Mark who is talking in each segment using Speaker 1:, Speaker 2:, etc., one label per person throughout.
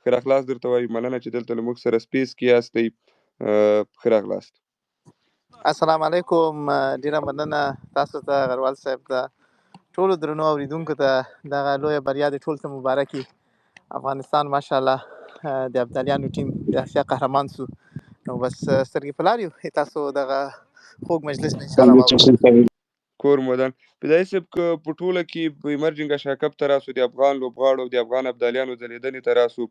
Speaker 1: ښه راغلاست درته وایي. مننه چې دلته له موږ سره سپیس کې یاستئ. ښه راغلاست.
Speaker 2: السلام علیکم. ډیره مننه تاسو ته غروال صاحب ته ټولو درنو اوریدونکو ته دغه لویه بریا د ټول ته مبارک وي. افغانستان ماشاءالله د ابدالیانو ټیم د اسیا قهرمان سو. نو بس سترګې په لار یو تاسو دغه خوږ مجلس نه انشاءالله واورو.
Speaker 1: کور مودن فدایي صاحب که په ټوله کې په ایمرجنګ اشیا کپ ته راسو د افغان لوبغاړو د افغان ابدالیانو ځلېدنې ته راسو،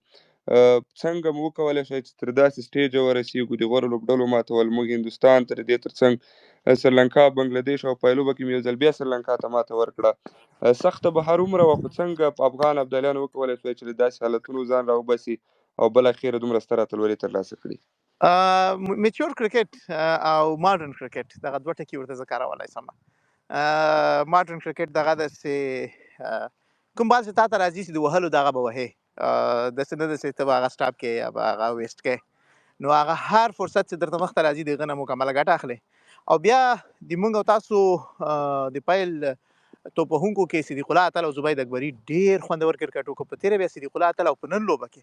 Speaker 1: څنګه مو وکولی شئ چې تر داسې سټیجه ورسېږو د غوره لوبډلو ماتول؟ موږ هندوستان تر دې ترڅنګ سریلانکا، بنګلادیش او پایلوبه کې مو یو ځل بیا سریلانکا ته ماته ورکړه. سخته به هرومره وه، خو څنګه په افغان ابدالیانو وکولی شوی چې له داسې حالتونو ځان راوباسي او بالاخره دومره ستره اتلولي ترلاسه کړي؟
Speaker 2: میچور کرکټ او ماډرن کرکټ دغه دوه ټکي ورته زه کارولای شم. ماډرن کرکټ دغه داسې کوم بال چې تا ته راځي چې د وهلو دغه به وهې، داسې نه ده چې ته به هغه سټاپ کې یا به هغه ویسټ کې. نو هغه هر فرصت چې درته مخته راځي د هغه نه مکمله ګټه اخلي. او بیا د موږ او تاسو د پیل توپ وهونکو کې صدیق الله اتل او زبید اکبري ډېر خوندور کرکټ وکړ. په تېره بیا صدیق الله اتل او په نن لوبه کې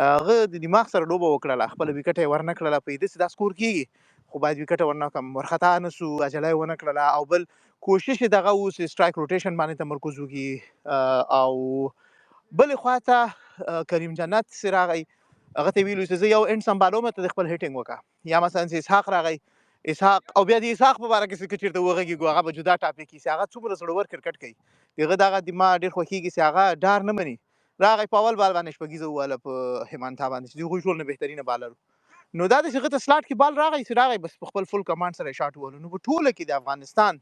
Speaker 2: هغه د دماغ سره لوبه وکړله، خپل وکټ یې ورنه کړله. په دې دا سکور کېږي خو باید وکټ ورنه کړم، ورخطا نه سو، عجله یې ونه کړله. او بل کوشش یې دغه و چې سټرایک روټیشن باندې تمرکز وکړي. او بلې خواته کریم جنت چې راغی هغه ته ویلو چې زه یو انډ سمبالوم ته د خپل هیټینګ وکړه، یا مثلا چې اسحاق راغی اسحاق او بیا د اسحاق په باره کې چې چېرته وغږېږو هغه به جدا ټاپک کي چې هغه څومره زړور کرکټ کوي. دغه دغه دماغ ډېر خوښېږي چې هغه ډار نه مني. راغی په اول بال باندې شپږیزه وواله په هیمانتا باندې چې د هغوی ټول نه بهترینه بالر. نو دا د هغه ته سلاټ کې بال راغی چې راغی بس په خپل فل کمانډ سره شاټ ووهلو. نو په ټوله کې د افغانستان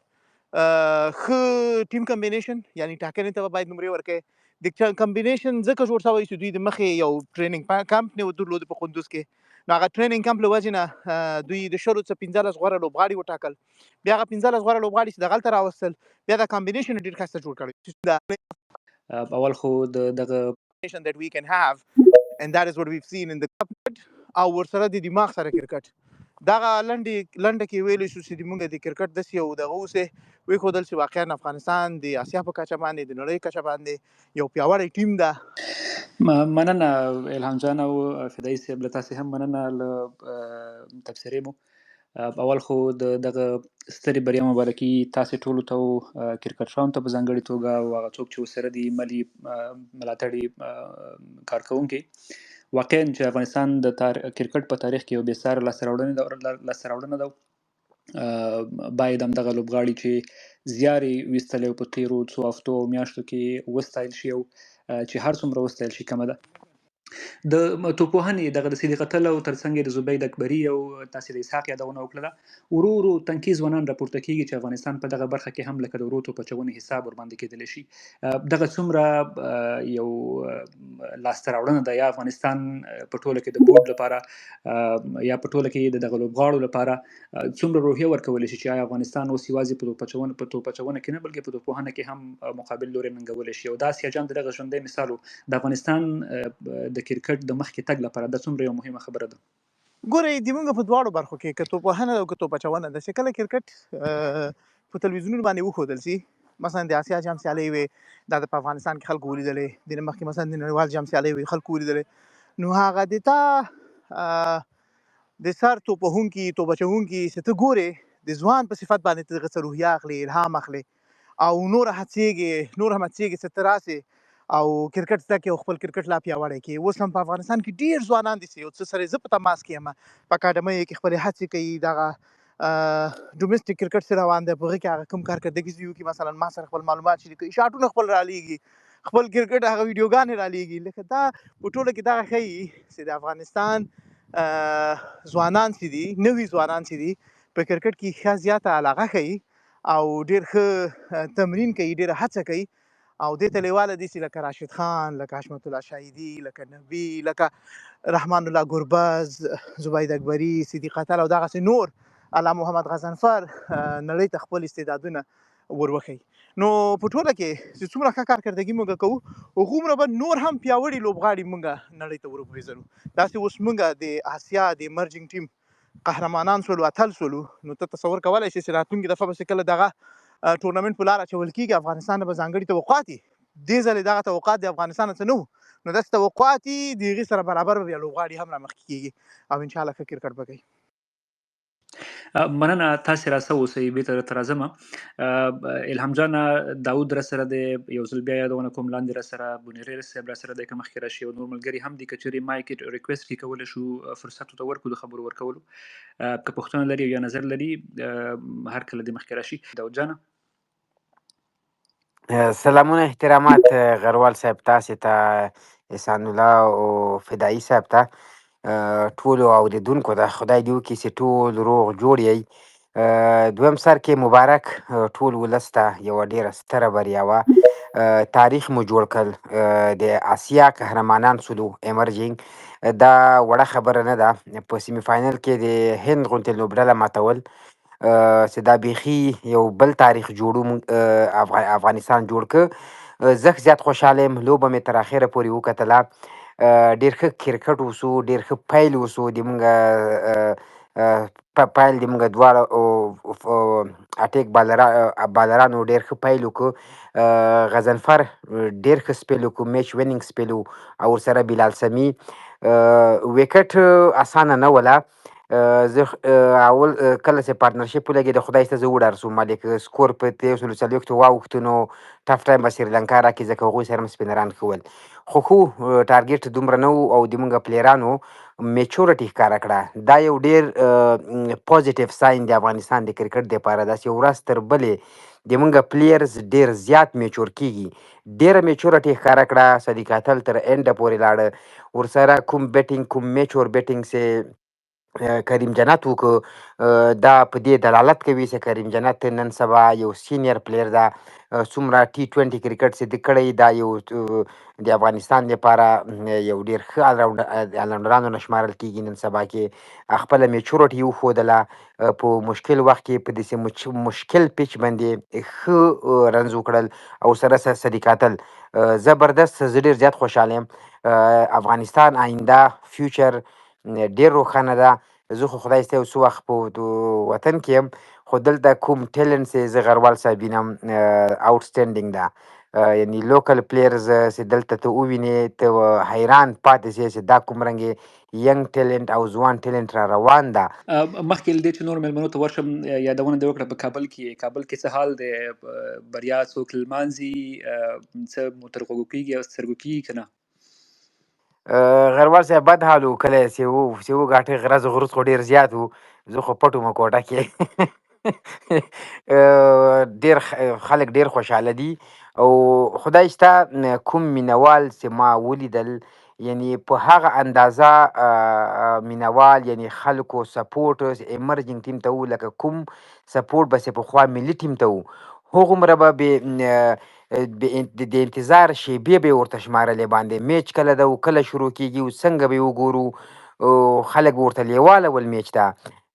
Speaker 2: ښه ټیم کمبینیشن یعنی ټاکنې ته باید نمرې ورکړي. د کمبینیشن ځکه جوړ شوی چې دوی د مخې یو ټریننګ کمپ نه درلود په قندوز کې. نو هغه ټریننګ کمپ له وجې نه دوی د شلو څخه 15 غوره لوبغاړي وټاکل. بیا هغه 15 غوره لوبغاړي چې دغلته راوستل، بیا دا کمبینیشن ډېر ښایسته جوړ کړی.
Speaker 3: اول خو دغه
Speaker 2: that we can have and that is what we've seen in the cup. او ورسره د دماغ سره کرکټ دغه لنډه کې ویلی شو چې موږ د کرکټ داسې یو دغه اوسې وښودل چې واقعا افغانستان د اسیا په کچه باندې د نړۍ کچه باندې یو پیاوړی ټیم ده.
Speaker 3: مننه الهام جان او فدایي صاحب، له تاسې هم مننه له تبصرې مو. اول خو دغه سترې بریا مبارکي تاسې ټولو ته کرکټرانو ته په ځانګړې توګه او هغه څوک چې ورسره دي ملي ملاتړي کارکوونکي. واقعا چې افغانستان د کرکټ په تاریخ کې یو بېساره لاسته راوړنه ده. باید همدغه لوبغاړي چې زیار یې ویستلی په تېرو څو هفتو او میاشتو کې وستایل شي او چې هر څومره وستایل شي کمه ده. د توپوهنې دغه د صدیق اتل او ترڅنګ د زبید اکبري او تاسې د اسحاق یادونه وکړله، ورو ورو تنکي ځوانان راپورته کېږي چې افغانستان په دغه برخه کې هم لکه د ورو توپ اچونې حساب ورباندې کېدلی شي. دغه څومره یو لاسته راوړنه ده، یا افغانستان په ټوله کې د بورډ لپاره یا په ټوله کې د دغه لوبغاړو لپاره څومره روحیه ورکولی شي چې آیا افغانستان اوس یوازې په توپ اچونه کې نه بلکې په توپوهنه کې هم مقابل لوري ننګولی شي. او دا اسیا جام دغه ژوندی مثال د افغانستان د کرکټ د مخکې تګ لپاره دا څومره یو مهمه خبره ده.
Speaker 2: ګورئ د موږ په دواړو برخو کې که توپوهنه او که توپ اچونه ده چې کله کرکټ په تلویزیونونو باندې وښودل شي، مثلا د اسیا جام سیالۍ وې دا په افغانستان کې خلکو ولیدلې، د مخکې مثلا د نړیوال جام سیالۍ وې خلکو ولیدلې، نو هغه د تا د سر توپ وهونکي توپ اچوونکي چې ته ګورې د ځوان په صفت باندې ته دغه څه روحیه اخلي، الهام اخلي او نور هم هڅېږي چې ته راسې او کرکټ زده کړې او خپل کرکټ لا پیاوړی کړې. اوس هم په افغانستان کې ډېر ځوانان دي چې یو څه سره زه په تماس کې یم، په اکاډمیو کې خپلې هڅې کوي، دغه ډومestic کرکټ چې روان دی په هغه کې هغه کوم کارکردګي چې وکړي، مثلا ما سره خپل معلومات شریکوي، شاټونه خپل رالیږي، خپل کرکټ هغه ویډیوګانې رالیږي. لکه دا په ټوله کې دغه ښیي چې د افغانستان ځوانان چې دي، نوي ځوانان چې دي په کرکټ کې ښه زیاته علاقه ښیي او ډېر ښه تمرین کوي، ډېره هڅه کوي او دې ته لیواله دي چې لکه راشد خان، لکه حشمت الله شاهدي، لکه نبي، لکه رحمان الله ګربز، زبید اکبري، صدیق اتل او دغسې نور، الله محمد غضنفر نړۍ ته خپل استعدادونه وروښيي. نو په ټوله کې چې څومره ښه کارکردګي موږ کوو هغومره به نور هم پیاوړي لوبغاړي موږ نړۍ ته وروپېژنو. داسې اوس موږ د اسیا د ایمرجنګ ټیم قهرمانان شولو، اتل شولو، نو ته تصور کولی شې چې راتلونکې دفعه به چې کله دغه ټورنمنټ په لار اچول کېږي افغانستان به ځانګړي توقعات وي. دې ځل دغه توقعات د افغانستان څه نه وو، نو داسې توقعات دي د هغې سره برابر به بیا لوبغاړي هم رامخکې کېږي او انشاءالله ښه کرکټ به کوي.
Speaker 3: مننه تاسې راسه اوسئ بیرته درته راځم. الهام جان داود راسره دی، یو ځل بیا یادونه کوم لاندې راسره بونیریر صاحب راسره دی، که مخکې راشي او نور ملګري هم دي که چېرې مایک ریکویسټ کې کولی شو فرصت ورته ورکړو د خبرو ورکولو. که پوښتنه لري یا نظر لري هر کله دې مخکې راشي. داود جانه
Speaker 4: سلامونه احترامات غروال صاحب تاسې ته، احسان الله او فدایي صاحب ته، ټولو اورېدونکو ته خدای دې وکړي چې ټول روغ جوړ یئ. دویم سر کې مبارک ټول ولس ته یوه ډېره ستره بریا وه. تاریخ مو جوړ کړ، د آسیا قهرمانان سولو ایمرجینګ. دا وړه خبره نه ده، په سیمي فاینل کې د هند غوندې لوبډله ماتول چې دا بیخي یو بل تاریخ جوړو افغانستان جوړ که. زه زیات خوشحاله یم، لوبه مې تر اخره پورې وکتله. ډېر ښه کرکټ وسو، ډېر ښه پیل وسو. د مونږ پیل د مونږ دواړه اټیک بالرانو ډېر ښه پیل وکړو. غضنفر ډېر ښه سپیل وکړو، میچ ویننګ سپیل و، او ورسره بلال سمي. وکټ اسانه نه وله. زه اول کله چې پارتنرشپ ولګېد خدای شته زه وډار شوم، مالې که سکور په 1340 واوښتو نو ټف ټایم به سریلانکا راکړي، ځکه هغوی سره هم سپینران ښه ول. خو ټارګېټ دومره نه و او د مونږ پلیرانو میچورټي ښکاره کړه. دا یو ډېر پوزیټیو ساین د افغانستان د کرکټ دپاره. داسې یو ورځ تر بلې د مونږ پلیرز ډېر زیات میچور کېږي. ډېره میچورټي ښکاره کړه. صدیق اتل تر اینډه پورې لاړه. ورسره کوم بیټینګ کوم میچور بیټینګ چې کریم جنت وکړو، دا په دې دلالت کوي چې کریم جنت نن سبا یو سینیر پلیر ده. څومره T20 کرکټ چې ده کړی، دا یو د افغانستان لپاره یو ډېر ښه آلراونډرانو نه شمارل کېږي. نن سبا کې خپله میچورټي وښودله، په مشکل وخت کې په داسې مشکل پیچ باندې ښه رنز وکړل، او سره صدیق اتل زبردست. زه ډېر زیات خوشحاله یم. افغانستان آینده فیوچر ډېر روښانه ده. زه خو خدای سته یو څه وخت په وطن کې یم، خو دلته کوم ټیلنټ چې زه غروال صاحب وینم آوټسټینډینګ ده. یعنی لوکل پلیرز چې دلته ته ووینې ته حیران پاتې شې چې دا کوم رنګې ینګ ټیلنټ او ځوان ټیلنټ را روان ده.
Speaker 3: مخکې له دې چې نور مېلمنو ته ورشم، یادونه دې وکړه په کابل کې څه حال دی؟ بریا څوک لمانځي؟ څه مو تر غوږو کېږي او سترګو کېږي که نه؟
Speaker 4: غروال صاحب بد حال و، کله چې وګاټه غرض غروز خو ډېر زیات و. زه خو پټ وم کوټه کې. ډېر خلک ډېر خوشحاله دي، او خدای شته کوم مینوال چې ما ولیدل، یعنی په هغه اندازه مینوال، یعنی خلکو سپورټ ایمرجنګ ټیم ته و لکه کوم سپورټ به چې پخوا ملي ټیم ته و، هغومره به د انتظار شیبې به یې ورته شمارلې باندې. میچ کله ده او کله شروع کېږي او څنګه به یې وګورو، خلک به ورته لیواله ول میچ ته.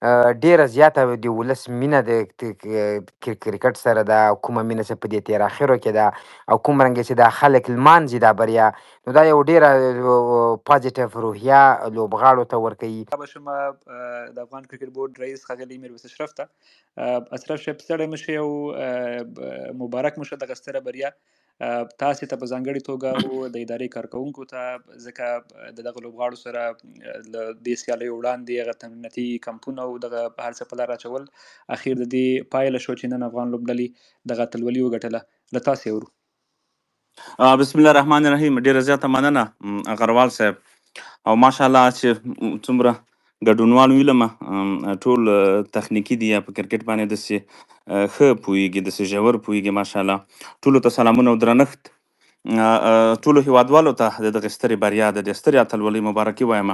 Speaker 4: ډېره زیاته د ولس مینه د کرکټ سره ده، کومه مینه چې په دې تېر اخرو کې ده، او کوم رنګه چې دا خلک لمانځي دا بریا، نو دا یو ډېره پازیټیو روحیه لوبغاړو ته ورکوي.
Speaker 3: بشم د افغان کرکټ بورډ رئیس ښاغلي میرویس اشرف ته. اشرف صاحب ستړی مه او مبارک مو شه دغه ستره بریا تاسې ته په ځانګړې توګه او د ادارې کارکوونکو ته، ځکه د دغه لوبغاړو سره له دې سیالیو وړاندې هغه تمریناتي کمپونه او دغه هر څه په لار اچول، اخیر د دې پایله شو چې نن افغان لوبډلې دغه اتلولي وګټله. له تاسې اورو.
Speaker 5: بسم الله الرحمن الرحیم. ډیره زیاته مننه غروال صاحب، او ماشاءالله چې څومره ګډونوال ویلم ټول تخنیکي دي یا په کرکټ باندې داسې ښه پوهېږي، داسې ژور پوهېږي. ماشاءالله ټولو ته سلامونه او درنښت. ټولو هیوادوالو ته د دغې سترې بریا د دې سترې اتلولۍ مبارکي وایم.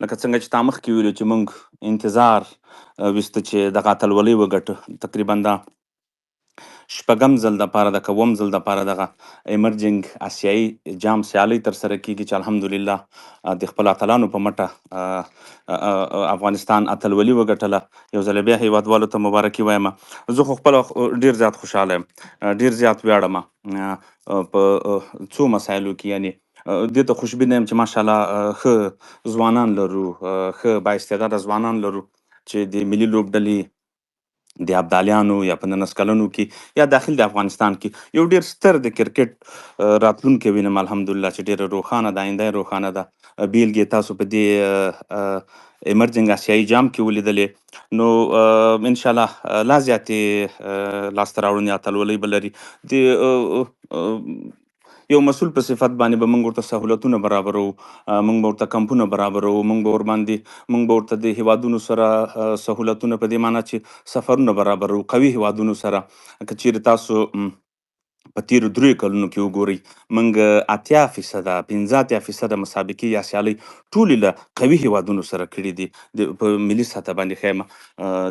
Speaker 5: لکه څنګه چې تا مخکې ویلو چې موږ انتظار ویسته چې دغه اتلولۍ وګټو. تقریبا دا شپږم ځل دپاره ده که اووم ځل دپاره دغه ایمرجنګ آسیایي جام سیالۍ ترسره کېږي چې الحمدلله د خپلو اتلانو په مټه افغانستان اتلولي وګټله. یو ځل بیا هیوادوالو ته مبارکي وایم. زه خو خپله ډېر زیات خوشحاله یم، ډېر زیات ویاړم په څو مسایلو کې. یعنې دې ته خوشبینه یم چې ماشاءالله ښه ځوانان لرو، ښه بااستعداده ځوانان لرو چې د ملي لوبډلې د ابدالیانو یا په 19 کلنو کې یا داخل د افغانستان کې یو ډیر ستر د کرکټ راتلونکی وینم الحمدلله چې ډیره روښانه ده، آینده یې روښانه ده. بیلګې تاسو په دې ایمرجنګ آسیایي جام کې ولیدلې. نو انشاءالله لا زیاتې لاسته راوړنې اتلولۍ به لري. د یو مسؤل په صفت باندې به موږ ورته سهولتونه برابرو، موږ به ورته کمپونه برابرو، موږ به ورته د هیوادونو سره سهولتونه په دې معنی چې سفرونه برابرو قوي هیوادونو سره. که چیرې تاسو په تیرو 3 کلونو کې وګورئ، موږ 80% 15% مسابقې یا سیالۍ ټولې له قوي هیوادونو سره کړي دي. په ملي سطح باندې ښیم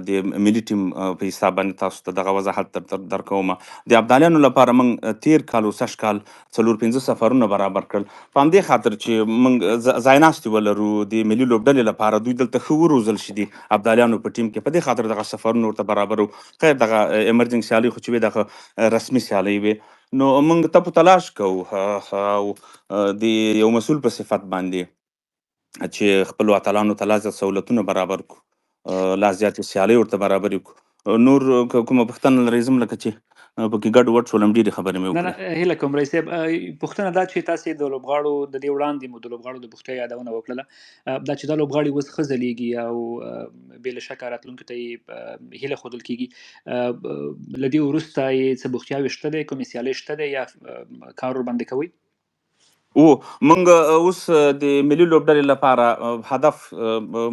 Speaker 5: د ملي ټیم په حساب باندې تاسو ته دغه وضاحت درکوم. د ابدالیانو لپاره موږ تیر کال او سږ کال 4-5 سفرونه برابر کړل، په همدې خاطر چې موږ ځای ناستي ولرو د ملي لوبډلې لپاره. دوی دلته ښه وروزل شي دي ابدالیانو په ټیم کې، په دې خاطر دغه سفرونه ورته برابرو. خیر دغه ایمرجنګ سیالۍ خو چې وې دغه رسمي سیالۍ وې، نو موږ تپو تلاش کوو او د یو مسؤل په صفت باندې چې خپلو اتلانو ته لا زیات سهولتونه برابر کړو، لا زیاتې سیالۍ ورته برابرې کړو. نور که کومه پوښتنه لرئ زه لکه چې پکې ګډ وډ شولم، ډېرې خبرې مې
Speaker 3: نه
Speaker 5: وکړې.
Speaker 3: هیله کوم رئیس صاحب، پوښتنه دا چې تاسې د لوبغاړو د دې وړاندې مو د لوبغاړو د بوختیا یادونه وکړله، دا چې دا لوبغاړي اوس ښه ځلیږي او بې له شکه راتلونکي ته یې هیله ښودل کېږي، له دې وروسته یې څه بوختیاوې شته دی، کومې سیالۍ شته دی یا کار ورباندې کوئ؟
Speaker 5: موږ اوس د ملي لوبډلې لپاره هدف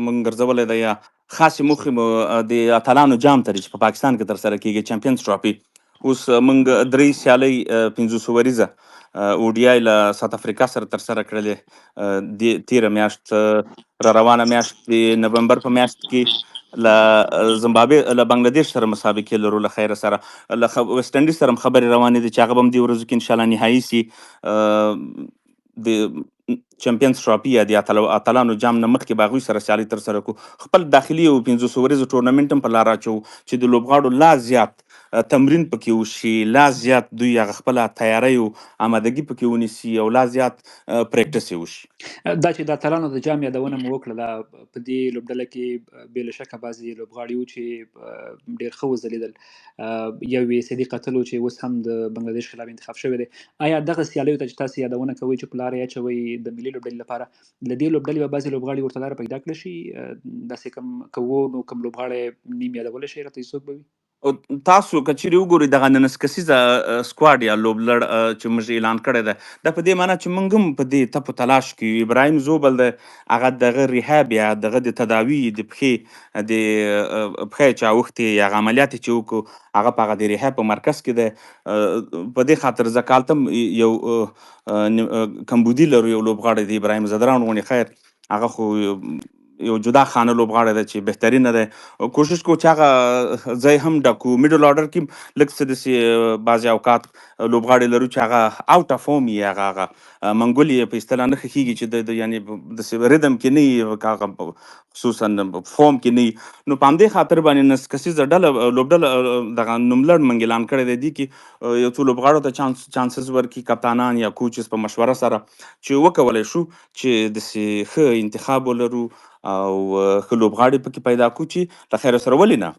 Speaker 5: موږ ګرځولی دی، یا خاصې موخې مو د اتلانو جام ته چې په پاکستان کې ترسره کیږي، چمپینز ټرافي. اوس موږ 3 سیالۍ 500 وریزه اوډیای له ساوث افریقا سره ترسره کړلې د تیره میاشت، را روانه میاشت د نومبر په میاشت کې له زمبابوې له بنګلادیش سره مسابقې لرو له خیره سره، له ویسټ انډیز سره هم خبرې روانې دي چې هغه به هم دې ورځو کې انشاءالله نهایي سي. د چمپینز ټرافي یا د اتلانو جام نه مخکې به هغوی سره سیالۍ ترسره کړو. خپل داخلي یو 500 وریزو ټورنمنټ هم په لار اچوو چې د لوبغاړو لا زیات تمرین پکې وشي، لا زیات دوی هغه خپله تیاری او آمادګي پکې ونیسي او لا زیات پریکټس یې وشي.
Speaker 3: دا چې د اتلانو د جام یادونه مو وکړله، په دې لوبډله کې بې له شکه بعضې لوبغاړي وو چې ډېر ښه وځلېدل. یو یې صدیق اتل و چې اوس هم د بنګلادیش خلاف انتخاب شوی دی. آیا دغه سیالیو ته چې تاسې یادونه کوئ چې په لاره یې اچوئ د ملي لوبډلې لپاره، له دې لوبډلې به بعضې لوبغاړي ورته لاره پیدا کړی شي؟ داسې که و نو کوم لوبغاړی نیم یادولی شئ راته څوک به وي؟
Speaker 5: تاسو که چیرې وګورئ دغه 19 کسیزه سکواډ یا لوبلړ چې موږ اعلان کړی دی، دا په دې معنی چې موږ هم په دې تپو تلاش کې یو. ابراهیم زوبل دی، هغه دغه ریهاب یا دغه د تداوي د پښې چې اوښتې یا هغه عملیات یې چې وکړو، هغه په هغه د ریهاب په مرکز کې دی. په دې خاطر زه کال ته هم یو کمبودي لرو، یو لوبغاړی دی ابراهیم زدران غوندې، خیر هغه خو یو جدا خانه لوبغاړی دی چې بهترینه دی. کوشش کوو چې هغه ځای هم ډکو. میډل آرډر کې لږ څه داسې بعضې اوقات لوبغاړي لرو چې هغه آوټ اف فورم وي، هغه منګول یې په اصطلاح نه ښه کېږي چې د یعنې داسې ردم کې نه وي، هغه خصوصا فورم کې نه وي. نو په همدې خاطر باندې 19 کسیزه لوبډله دغه نوملړ موږ اعلان کړی دی. دې کې یو څو لوبغاړو ته چانسز ورکړي کپتانان یا کوچز په مشوره سره، چې وکولی شو چې داسې ښه انتخاب ولرو او ښه لوبغاړي پکې پیدا کړو چې له خیره سره ولې نه.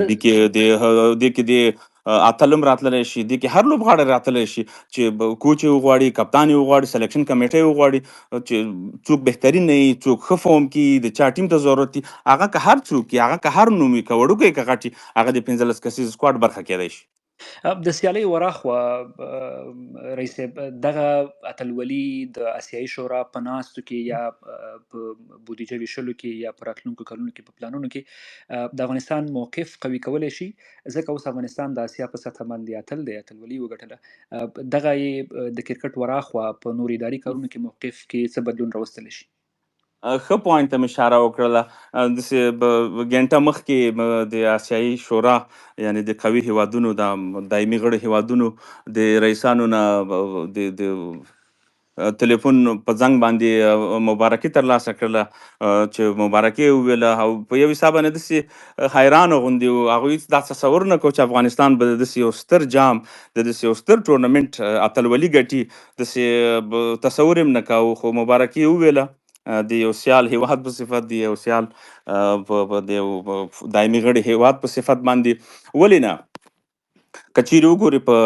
Speaker 5: دې کې د اتل هم راتللی شي، دې کې هر لوبغاړی راتلی شي چې کوچ یې وغواړي، کپتان یې وغواړي، سلیکشن کمیټه یې وغواړي چې څوک بهترین نه وي، څوک ښه فورم کې د چا ټیم ته ضرورت دي، هغه که هر څوک وي، هغه که هر نوم وي، که وړوکی که غټ وي، هغه د 15 کسیز سکواډ برخه کیدی شي.
Speaker 3: د سیالۍ وراخوا رئیس صاحب، دغه اتلولي د اسیایي شورا په ناستو کې یا په بودیجه ویشلو کې یا په راتلونکو کلونو کې په پلانونو کې د افغانستان موقف قوي کولی شي، ځکه اوس افغانستان د اسیا په سطح باندې اتل دی، اتلولي وګټله. دغه یې د کرکټ وراخوا په نور اداري کارونو کې موقف کې څه بدلون راوستلی شي؟
Speaker 5: ښه پوینټ ته مې اشاره وکړله. داسې ګینټه مخکې د آسیایي شورا یعنې د قوي هیوادونو د دایمي غړو هیوادونو د رئیسانو نه د تلیفون په زنګ باندې مبارکي ترلاسه کړله چې مبارکي یې وویله، او په یو حساب باندې داسې حیرانه غوندې وو. هغوی دا تصور نه کوو چې افغانستان به داسې یو ستر جام، د داسې یو ستر ټورنمنټ اتلولي ګټي، داسې تصور یې هم نه کاوه. خو مبارکي یې وویله د یو سیال هیواد په صفت، د یو سیال د یو دایمي غړي هیواد په صفت باندې. ولې نه؟ که چیرې وګورې په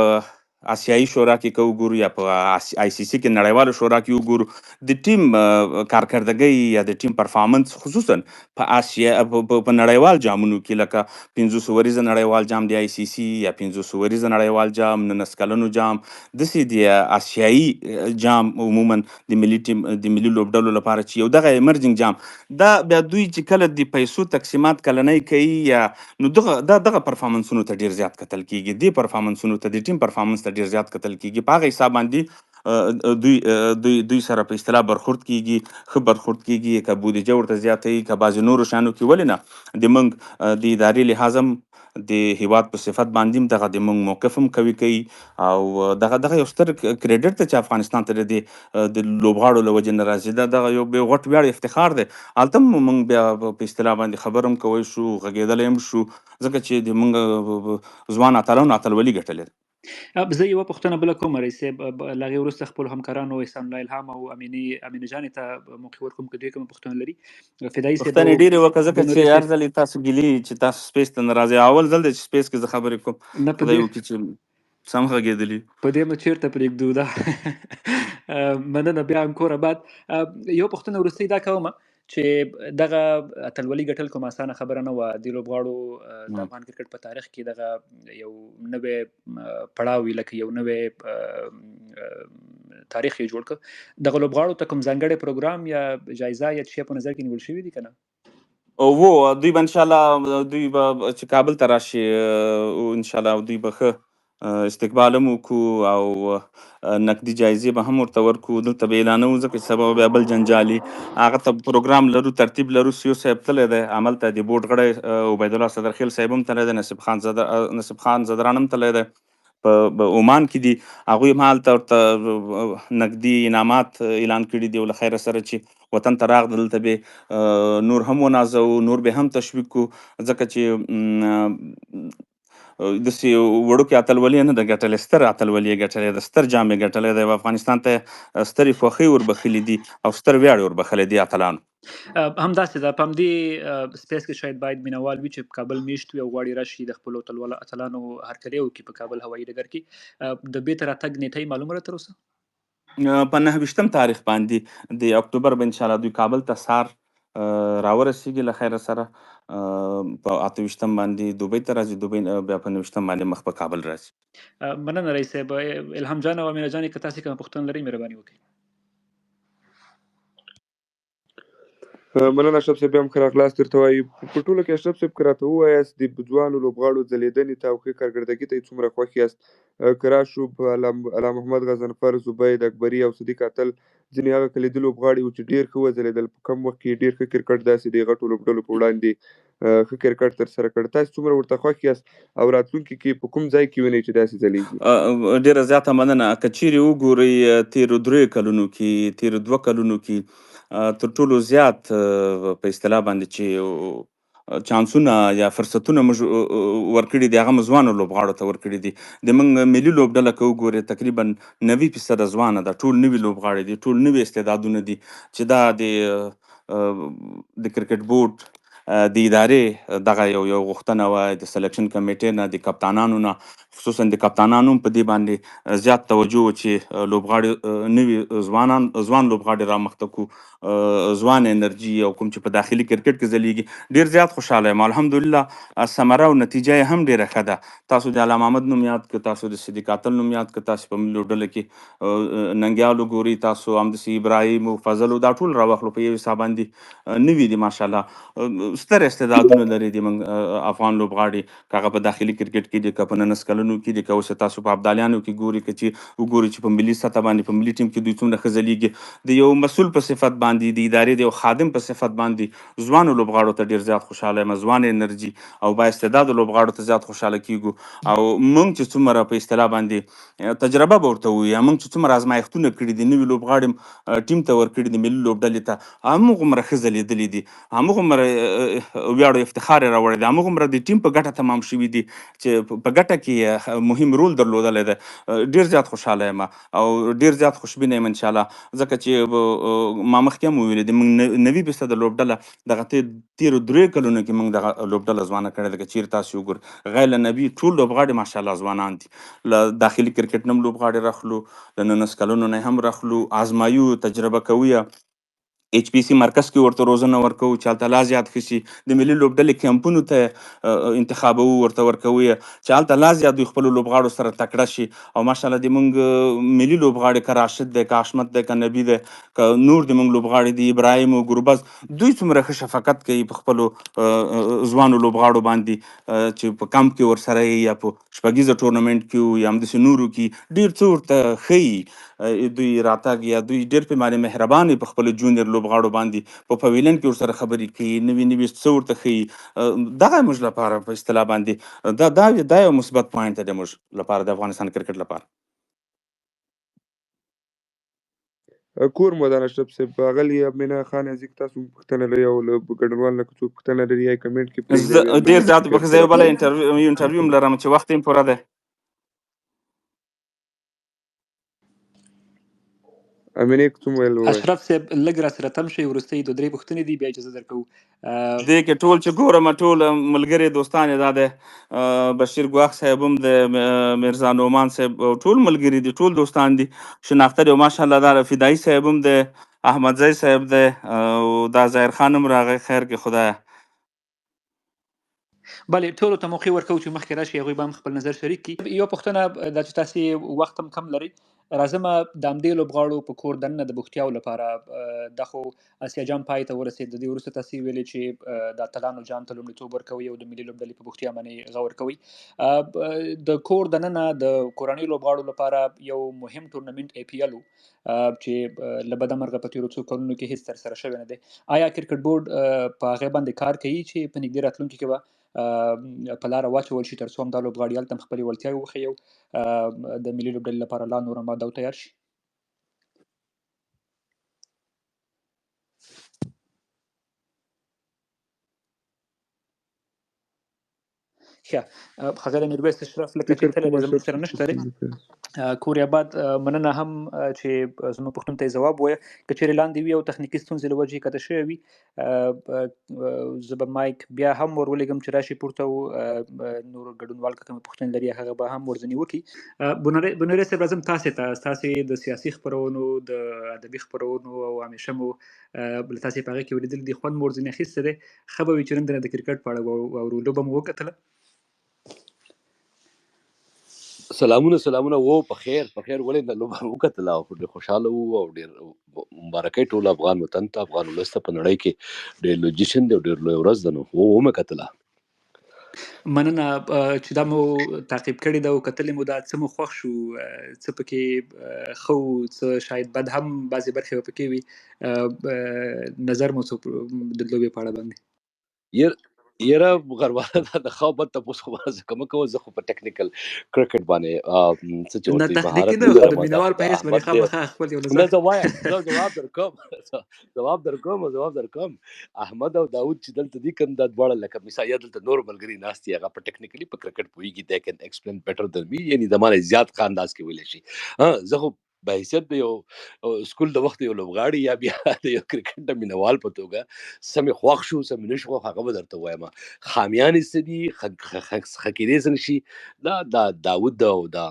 Speaker 5: آسیایي شورا کې که وګورو یا په آی سی سی کې نړیواله شورا کې وګورو، د ټیم کارکردګۍ یا د ټیم پرفارمنس خصوصا په په نړیوال جامونو کې لکه 500 ورځې نړیوال جام د آی سی سی یا 500 ورځې نړیوال جام، 19 کلنو جام، داسې د آسیایي جام عموما د ملي ټیم د ملي لوبډلو لپاره چې یو دغه ایمرجنګ جام دا بیا دوی چې کله د پیسو تقسیمات کلنۍ کوي یا نو دغه پرفارمنسونو ته ډیر زیات کتل کیږي، دې پرفارمنسونو ته د ټیم پرفارمنس ته ډیر زیات کتل کیږي. په هغه حساب باندې دوی سره په اصطلاح برخورد کیږي، ښه برخورد کیږي، که بودیجه ورته زیاتوي، که بعضې نورو شیانو کې. ولې نه؟ د موږ د ادارې لحاظ هم د هیواد په صفت باندې هم دغه د موږ موقف هم قوي کوي او دغه یو ستر کریډټ ته چې افغانستان ته د لوبغاړو له وجې نه راځي، دغه یو غټ ویاړ افتخار دی. هلته هم موږ بیا په اصطلاح باندې خبر هم کوی شو، غږېدلی هم شو، ځکه چې د موږ ځوان اتلانو اتلولي ګټلې ده.
Speaker 3: زه یوه پوښتنه بله کوم رئیس صاحب، له هغې وروسته خپلو همکارانو احسان الله الهام او امینه جانې ته موقع ورکوم که دوی کومه پوښتنه لري. فدایي صاحب
Speaker 5: پوښتنې ډېرې وکړه ځکه
Speaker 3: د
Speaker 5: چې
Speaker 3: نورې
Speaker 5: هر ځل یې تاسو ګیلي چې تاسو سپیس ته نه راځئ. اول ځل دی چې سپیس کې زه خبرې کوم،
Speaker 3: نه په
Speaker 5: خدای
Speaker 3: دې
Speaker 5: وکړي چې سم غږېدلي.
Speaker 3: په دې مو چېرته پرېږدو دا مننه بیا انکور آباد. یو پوښتنه وروستۍ دا کومه چې دغه اتلولي ګټل کوم اسانه خبره نه وه. د لوبغاړو د افغان کرکټ په تاریخ کې دغه یو نوی پړاو وي، لکه یو نوی تاریخ یې جوړ کړ. دغه لوبغاړو ته کوم ځانګړی پروګرام یا جایزه یا شی په نظر کې نیول شوي دي که نه؟
Speaker 5: دوی به انشاءالله دوی به چې کابل ته راشي انشاءالله دوی به ښه استقبال هم وکړو او نقدي جایزې به هم ورته ورکړو. دلته به اعلانوو ځکه چې سبا بیا بل جنجالي هغه ته پروګرام لرو، ترتیب لرو. سیو صاحب تللی دی هملته، د بورډ غړی عبیدالله صدرخیل صاحب هم تللی دی، نصیب خان زدران هم تللی دی، په عمان کې دي. هغوی هم هلته ورته نقدي انعامات اعلان کړي دي او له خیره سره چې وطن ته راغله دلته به نور هم ونازوو، نور به هم تشویق کړو، ځکه چې داسې وړوکې اتلولي نه ده ګټلې، ستر اتلولي یې ګټلې ده، ستر جام یې ګټلی دی. افغانستان ته سترې خوښۍ وربښلي دي او ستر ویاړ یې وربښلی دی اتلانو.
Speaker 3: همداسې ده. په همدې سپیس کې شاید باید مینوال وي چې په کابل میشت وي او غواړي راشي د خپلو اتلانو هرکلی وکړي په کابل هوایي ډګر کې. د بیرته راتګ نیټه معلومه ده تر اوسه؟
Speaker 5: په 29 تاریخ باندې د اکتوبر به انشاءالله دوی کابل ته سهار راورسیږي له خیره سره، په 28 باندې دوبۍ ته راځي، دوبۍ بیا په 29 باندې مخ په کابل راځي.
Speaker 3: مننه رئیس صاحب. الهام جان او امینه جانې که تاسې کومه پوښتنه لرئ مهرباني وکړئ.
Speaker 1: مننه اشرف صاحب، بیا هم ښه راغلاست درته وایي. په ټوله کې اشرف صاحب که راته ووایاست د ځوانو لوبغاړو ځلېدنې ته او ښې کارکردګۍ ته یې څومره خوښ یاست؟ که راشو په الله محمد غضنفر، زبید اکبري او صدیق اتل ځینې هغه کلیدي لوبغاړي وو چې ډېر ښه وځلېدل، په کم وخت کې ډېر ښه کرکټ داسې د غټو لوبډلو په وړاندې ښه کرکټ ترسره کړ. تاسې څومره ورته خوښ یاست او راتلونکي کې په کوم ځای کې وینئ چې داسې ځلېږي؟
Speaker 5: ډېره زیاته مننه. که چیرې وګورئ تېرو 3 کلونو کې، تېرو 2 کلونو کې تر ټولو زیات په اصطلاح باندې چې چانسونه یا فرصتونه موږ ورکړي دي هغه مو ځوانو لوبغاړو ته ورکړي دي. د موږ ملي لوبډله که وګورئ تقریبا 90% ځوانه ده، ټول نوي لوبغاړي دي، ټول نوي استعدادونه دي چې دا د کرکټ بورډ د ادارې دغه یو غوښتنه وه د سلیکشن کمیټې نه، د کپتانانو نه، خصوصا د کپتانانو هم په دې باندې زیات توجه و چې لوبغاړي نوي ځوان لوبغاړي رامخته کړو، ځوان انرژي او کوم چې په داخلي کرکټ کې ځلیږي. ډېر زیات خوشحاله یم الحمدلله. ثمره او نتیجه یې هم ډېره ښه ده. تاسو د علامه محمد نوم یاد کړه، تاسو د صدیق اتل نوم یاد کړه، تاسو په ملي لوبډله کې ننګیال وګورئ، تاسو همداسې ابراهیم او فضل دا ټول راواخلو په یو حساب باندې نوي دي ماشاءالله. ستر استعدادونه لري د موږ افغان لوبغاړي، که هغه په داخلي کرکټ کې دي، که په 19 کلنو کې دي، که اوس تاسو په ابدالیانو کې ګورئ، که چې وګورئ چې په ملي سطح باندې په ملي ټیم کې دوی څومره ښه ځلیږي. د یو مسؤل په صفت باندې، د ادارې د یو خادم په صفت باندې ځوانو لوبغاړو ته ډېر زیات خوشحاله یم، ځوان انرژي او با استعدادو لوبغاړو ته زیات خوشحاله کیږو. او موږ چې څومره په اصطلاح باندې تجربه به ورته ووایو، موږ چې څومره ازمایښتونه کړي دي، نوي لوبغاړي ټیم ته ورکړي دي، ملي لوبډلې ته، همغومره ښه ځلېدلي دي، همغومره ویاړ او افتخار یې راوړی دی. همغومره د ټیم په ګټه تمام شوي دي چې په ګټه کې مهم رول درلودلی دی. ډېر زیات خوشحاله یم او ډېر زیات خوشبینه یم انشاءالله، ځکه چې ما مخکې هم ویلي دي موږ 90% د لوبډله دغه تېرو 3 کلونو کې موږ دغه لوبډله ځوانه کړې ده. که چیرې تاسو وګورئ غیر له نبي ټول لوبغاړي ماشاءالله ځوانان دي. له داخلي کرکټ نه هم لوبغاړي راخلو، له 19 کلونو نه هم راخلو، آزمایو، تجربه کوو یې. ایچ پی سي مرکز کې ورته روزنه ورکوو چې هلته لا زیات ښه شي. د ملي لوبډلې کیمپونو ته انتخابوو، ورته ورکوو یې چې هلته لا زیات دوی خپلو لوبغاړو سره تکړه شي. او ماشاءالله د موږ ملي لوبغاړي که راشد دی، که حشمت دی، که نبي دی، که نور د موږ لوبغاړي دي، ابراهیم او ګربز، دوی څومره ښه شفقت کوي په خپلو ځوانو لوبغاړو باندې چې په کمپ کې ورسره یې یا په شپږیزه ټورنمنټ کې یا همداسې نورو کې ډېر څه ورته ښیي. دوی راتګ یا دوی ډېر په باندې مهربان په خپلو جونیور لوبغاړو باندې په پویلین کې ورسره خبرې کوي، نوي څه ورته ښیي. دغه موږ لپاره په اصطلاح باندې دا یو مثبت پوینټ دی موږ لپاره د افغانستان کرکټ لپاره.
Speaker 1: کور مودان اشرف صاحب، ښاغلي امینه خان عزیز، تاسو پوښتنه لرئ او له ګډونوال نه که څوک پوښتنه لري یا کمنټ کې پرېږدئ.
Speaker 5: ډېر زیات بخښه، زه یو بله انټرویو هم لرم چې وخت یې پوره دی.
Speaker 1: امینې که څه ویل ووایه.
Speaker 3: اشرف صاحب لږ راسره تم شئ، وروستۍ 2-3 پوښتنې دي، بیا اجازه درکوو.
Speaker 5: دې کې ټول چې ګورم ټول ملګري دوستان یې دا دی بشیر ګواښ صاحب هم دی، میرزا نعمان صاحب، ټول ملګري دي، ټول دوستان دي. شناخته دی ماشاءالله. دا فدایي صاحب هم دی، احمدزی صاحب دی او دا ظاهر خان هم راغی. خیر کې خدایه.
Speaker 3: بلې ټولو ته موقع ورکوو چې مخکې راشي، هغوی به هم خپل نظر شریک کړي. یو پوښتنه دا چې تاسې وخت هم کم لرئ، راځمه د همدې لوبغاړو په کور دننه د بوختیاو لپاره دا خو اسیا جام پای ته ورسېد، د دې وروسته تاسې ویلې چې د اتلانو جام ته لومړیتوب ورکوئ او د ملي لوبډلې په بوختیا باندې غور کوئ. د کور دننه د کورنۍ لوبغاړو لپاره یو مهم ټورنمنټ ای پی ایل و چې له بده مرغه په تېرو څو کلونو کې هېڅ ترسره شوی نه دی. آیا کرکټ بورډ په هغې باندې کار کوي چې په نږدې راتلونکي کې به په لاره واچول شي تر څو همدا لوبغاړي هلته هم خپلې وړتیاوې وښیي او د ملي لوبډلې لپاره لا نور آماده او تیار شي؟ ښه، ښاغلی میرویس اشرف، لکه چې ته لرې زموږ سره نشته دی. کوري آباد، مننه هم چې زموږ پوښتنو ته یې ځواب ووایه. که چېرې لاندې وي او تخنیکي ستونزې له وجې کته شوې وي، زه به مایک بیا هم ور ولېږم چې راشي پورته و نور ګډونوال که کومې پوښتنې لري هغه به هم ورځنې وکړي. بنوري صاحب راځم تاسې ته. ستاسې د سیاسي خپرونو، د ادبي خپرونو او همیشه مو له تاسې په هغې کې ولیدلي دي، خوند مو ورځنې اخیستی دی. ښه به وي چې نن د کرکټ په اړه واورو، لوبه مو وکتله؟
Speaker 6: سلامونه و په خیر ولې نه لوبه وکتله او ډېر خوشحاله وو او ډېر مبارکۍ ټول افغان وطن ته، افغان ولس ته په نړۍ کې ډېر لوی جشن دی او ډېر لوی ورځ ده. نو ومې کتله.
Speaker 3: مننه چې دا مو تعقیب کړې ده او کتلې مو، دا څه مو خوښ شو، څه پکې ښه و، څه شاید بد هم بعضې برخې به پکې وي. نظر مو څه د لوبې په اړه باندې؟
Speaker 6: یره غرواله دا د ښه او بد تپوس خو زه که مه کوه، زه خو په ټکنیکل کرکټ باندې څه چې ورته وایي مهارت
Speaker 3: نه تخنیکي نه، د مینوال په حیث باندې خامخا خپل یو نظر.
Speaker 6: نه زه وایم، زه جواب درکوم. احمد او داود چې دلته دي کوم دا دواړه لکه مثال یا دلته نور ملګري ناست دي، هغه په ټکنیکلي په کرکټ پوهېږي. دی کین ایکسپلین بیټر دن می، یعنې د ما نه زیات ښه انداز کې ویلی شي. زه خو به حیثیت د یو سکول د وخت یو لوبغاړي یا بیا د یو کرکټ د مینوال په توګه څه مې خوښ شو څه مې نه شو خوښ، هغه به درته وایم. خامیان یې څه دي، ښه کېدی څنګه شي، دا داود او دا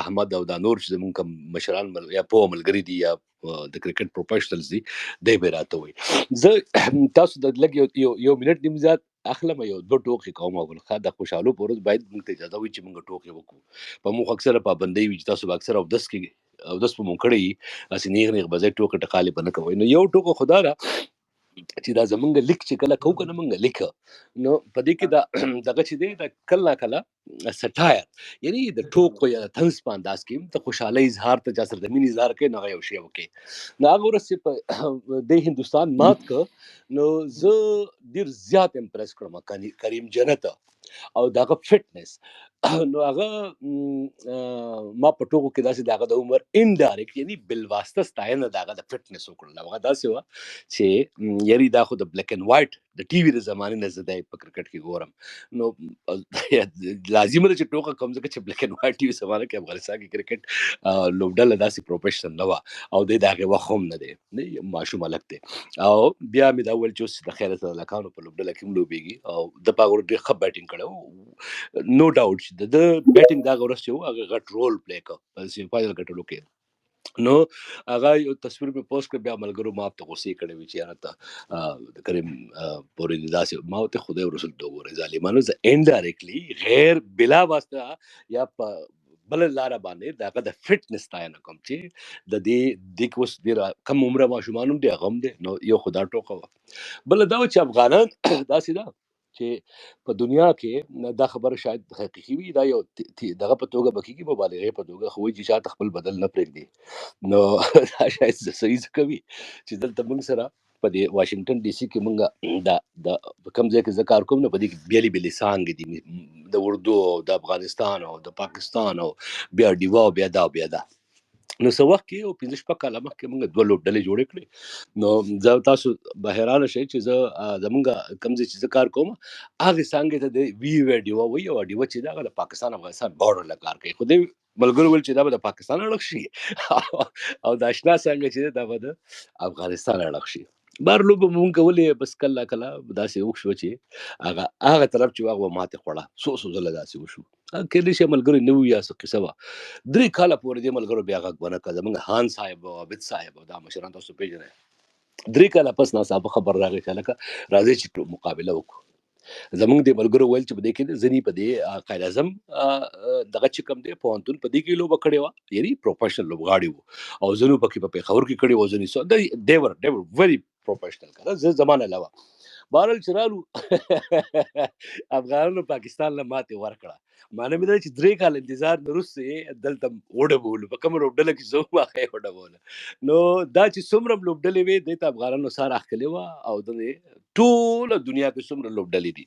Speaker 6: احمد او دا نور چې زمونږ کوم مشران یا پوه ملګري دي یا د کرکټ پروفیشنلز دي، دی به راته وایي. زه تاسو د لږ یو منټ نیم زیات اخلم، یو دوه ټوکې کوم. اول د خوشحالو په ورځ باید موږ ته اجازه وي چې موږ ټوکې وکړو. په موږ اکثره پابندۍ وي چې تاسو به اکثره اودس کې اودس به مو کړی وي، هسې نیغ به ځای ټوکې ټقالې به نه کوئ. نو یو ټوکه خو دا ده چې دا زمونږ لیک چې کله کوو که نه مونږ لیک، نو په دې کې دا دغه چې دی دا کله کله سټایر، یعنی د ټوکو یا د طنز په انداز کې د خوشحالۍ اظهار ته چا سره د مینې اظهار کوي، نو هغه یو شی وکړي. نو هغه ورځ چې په د هندوستان مات که، نو زه ډېر زیات امپرس کړم کریم جنت او دغه فټنس. نو هغه ما په ټوکو کې داسې د هغه د عمر انډایرکټ یعنی بالواسطه ستاینه د هغه د فټنس وکړله. هغه داسې وه چې یاري دا خو د بلیک اینډ وایټ د ټي وي د زمانې نه زه دی په کرکټ کې ګورم. نو لازمه ده چې ټوکه کوم ځکه چې بلیک اینډ وایټ ټي وي زمانه کې افغانستان کې کرکټ لوبډله داسې پروفیشنل نه وه او دی د هغې وخت هم نه دی، نه ماشوم هلک دی. او بیا مې دا وویل چې اوس د خیرت هلکانو په لوبډله کې هم لوبېږي او د په هغه ډېر ښه بیټینګ کړی و. نو ډاوټ چې د بیټینګ دا هغه ورځ چې و هغه غټ رول پلی کړ په سیمی فاینل ګټلو کې. نو هغه یو تصویر مې پوسټ کړ، بیا ملګرو ما ته غوسې کړې وې چې یاره ته د کریم پورې دې داسې ما ورته خدای رسول ته وګورئ ظالمانو، زه انډایرکټلی غیر بلا واسطه یا په بله لاره باندې د هغه د فټنس ستاینه کوم چې د دې کې اوس ډېره کم عمره ماشومان هم دي، هغه هم دی. نو یو خو دا ټوکه وه. بله دا وه چې افغانان داسې ده چې په دنیا کې دا خبره شاید حقیقي وي، دا یو دغه په توګه به کېږي، مبالغې په توګه، خو وایي چې چاته خپل بدل نه پرېږدي. نو دا شاید صحیح ځکه وي چې دلته موږ سره په دې واشنگټن ډي سي کې موږ د کوم ځای کې زه کار کوم نو په دې کې بیلې بیلې څانګې دي، د اردو او د افغانستان او د پاکستان او بیا ډیوا او بیا دا او بیا دا. نو څه وخت کې او 15 کاله مخکې موږ 2 لوبډلې جوړې کړې. نو زه تاسو به حیرانه شئ چې زه زمونږ کوم ځای چې زه کار کوم هغې څانګې ته د وي ډیوا وایي، او ډیوا چې ده هغه د پاکستان افغانستان بارډر له کار کوي. خو دې ملګرو ویل چې دا به د پاکستان اړخ شي او د اشنا څانګه چې ده دا به د افغانستان اړخ شي. بار لوبه مونږ کولې، بس کله کله داسې وشوه چې هغه طرف چې هغه ماتې خوړه، څو ځله داسې وشو. کېدای شي ملګري نه وي یا څه قصه وه. 3 کاله پورې دې ملګرو بیا غږ ونه کړه. زموږ خان صاحب او عابد صاحب او دا مشران تاسو پېژنئ، 3 کاله پس ناڅاپه خبر راغی چې هلکه راځئ چې مقابله وکړو. زمونږ د ملګرو ویل چې په دې کې ځینې په دې قاید اعظم دغه چې کوم دی پوهنتون په دې کې لوبه کړې وه، یعنې پروفیشنل لوبغاړي وو، او ځینو پکې په پېښور کې کړې وو، ځینې they were very professional. که زه زمانه علاوه بهرحال چې رالو افغانانو پاکستان له ماتې ورکړه. معنی مې دا چې 3 کاله انتظار نه وروسته دلته وډبولو، په کومه لوبډله کې چې زه وم هغه یې وډبوله. نو دا چې څومره لوبډلې وې دې ته افغانانو سار اخښلې وه، او د ټوله دنیا کې څومره لوبډلې دي.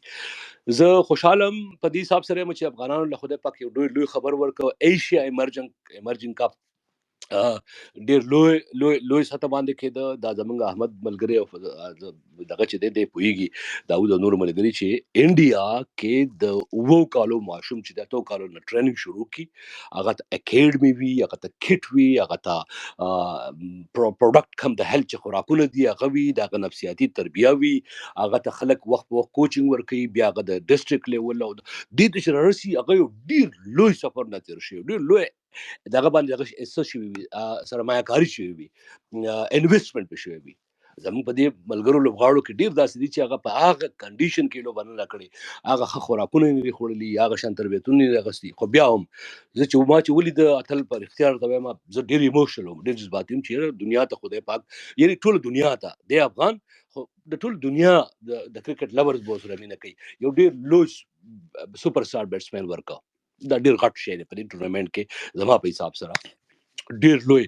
Speaker 6: زه خوشحاله یم په دې حساب سره یم چې افغانانو له خدای پاک یو ډېر لوی خبر ورکړ. ایشیا ایمرجنګ کپ ډېر لوی سطح باندې کېده. دا زمونږ احمد ملګری او دغه چې دی پوهېږي، داود او نور ملګري چې انډیا کې د 7 کالو ماشوم چې د 2 کالو نه ټریننګ شروع کړي، هغه ته اکیډمي وي، هغه ته کټ وي، هغه ته پروډکټ کم د هیلث چې خوراکونه دي هغه وي، د هغه نفسیاتي تربیه وي، هغه ته خلک وخت په وخت کوچینګ ورکوي، بیا هغه د ډسټرکټ لیول او دې ته چې رارسي هغه یو ډېر لوی سفر نه تېر شوی، ډېر لوی دغه باندې هغه څه شوي وي، سرمایه کاري شوي وي، انویسټمنټ پې شوی وي. زموږ په دې ملګرو لوبغاړو کې ډېر داسې دي چې هغه په هغه کنډیشن کې لوبه نه ده کړې، هغه ښه خوراکونه یې نه دي خوړلي، هغه شان تربیتونه یې نه دي اخیستي. خو بیا هم زه چې ما چې ولید اتل په اختیار ته وایم، زه ډېر ایموشنل وم، ډېر جذباتي وم چې دنیا ته خدای پاک، یعنې ټوله دنیا ته دی افغان، خو د ټول دنیا د کرکټ لورز به ورسره مینه کوي. یو ډېر لوی سوپر سټار بیټسمین ورکړه. دا ډېر غټ شی دی په دې ټورنمنټ کې زما په حساب سره ډېر لوی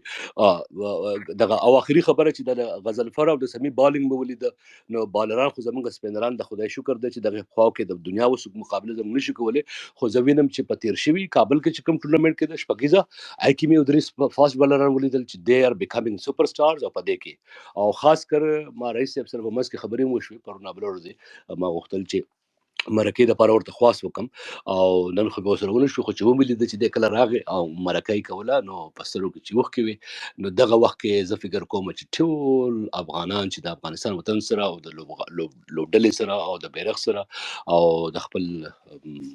Speaker 6: دغه. او اخري خبره چې د غزلفر او د سمي بالینګ مې ولید، نو بالران خو زموږ سپینران د خدای شکر دی چې دغه خواو کې د دنیا اوس مقابله زموږ نشي کولی. خو زه وینم چې په تېر شوي کابل کې چې کوم ټورنمنټ کې د شپږیزه آی کې مې درې فاسټ بالران ولیدل چې دی آر بیکمینګ سوپر سټارز. او په دې کې او خاص کر ما رئیس صاحب سره په منځ کې خبرې وشوې پرون بله ورځې، ما غوښتل چې مرکې دپاره ورته خواست وکم، او نن خو به ورسره ونه شو. خو چې ومې چې دی کله راغی او مرکه یې کوله، نو په سترګو کې چې اوښکې وې، نو دغه وخت کې زه فکر کوم چې ټول افغانان چې د افغانستان وطن سره او د لوبډلې سره او د بیرغ سره او د خپل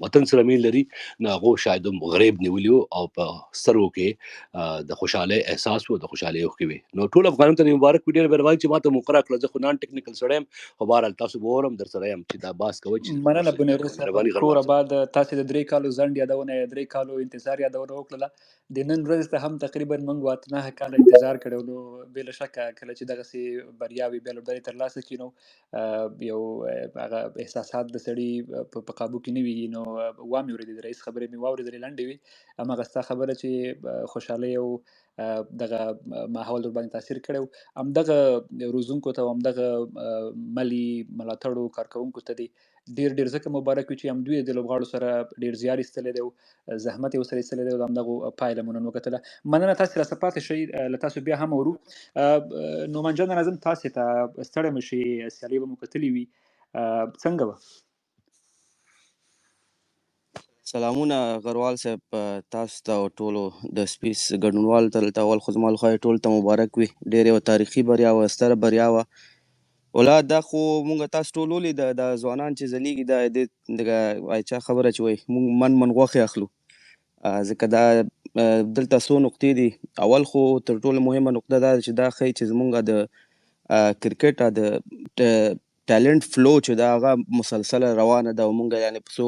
Speaker 6: وطن سره مین لري، نو هغو شاید هم غریب نیولي وو او په سترګو کې د خوشحالۍ احساس و، د خوشحالۍ اوښکې وې. نو ټول افغانانو ته مبارک وي. ډېره مهرباني چې ما ته موقع راکړه. زه خو نان ټیکنیکل سړی یم، خو بهرحال تاسو به اورم در سره یم چې دا بحث کوئ چې
Speaker 3: مننه بنیرو صاحب.
Speaker 6: مهرباني
Speaker 3: کور آباد. تاسې د 3 کالو ځنډ یادونه، 3 کالو انتظار یادونه وکړله. د نن ورځې ته هم تقریبا موږ 8 کاله انتظار کړی. نو بې له شکه کله چې دغسې بریاوې بیا لوبډلې ترلاسه کړي، نو یو هغه احساسات د سړي په قابو کې نه وي. نو وامې اورېدې، د رئیس خبرې مې واورېدلې، لنډې وي. هماغه ستا خبره چې خوشحالۍ او دغه ماحول در باندې تاثیر کړی و، همدغه روزونکو ته او همدغه ملي ملاتړو کارکوونکو ته دې ډېر ځکه مبارک وي چې هم دوی د لوبغاړو سره ډېر زیار ایستلی دی او زحمت یې ورسره ایستلی دی او د همدغو پایله مو نن وکتله. مننه. تاسې راسه پاتې شئ، له تاسو بیا هم اورو. نومان جان ناظم، تاسې ته ستړی مه شئ، سیالۍ به مو کتلې وي. څنګه به
Speaker 7: سلامونه غروال صاحب، تاسو ته او ټولو د سپیس ګډونوالو ته دلته اول خو زما لخوا ټولو ته مبارک وي. ډېر یوه تاریخي بریا وه، ستره بریا وه. ولاد دا خو مونږ تاسو ټول ولید د ځوانان چې ځلیږي دا دغه چا خبره چې وایي مونږ من غوښې اخلو، ځکه دا دلته څو نقطې دي. اول خو تر ټولو مهمه نقطه دا ده چې دا ښیي چې زمونږ د کرکټ د ټالنت فلو چې دا هغه مسلسله روانه ده او مونږ یعنې په څو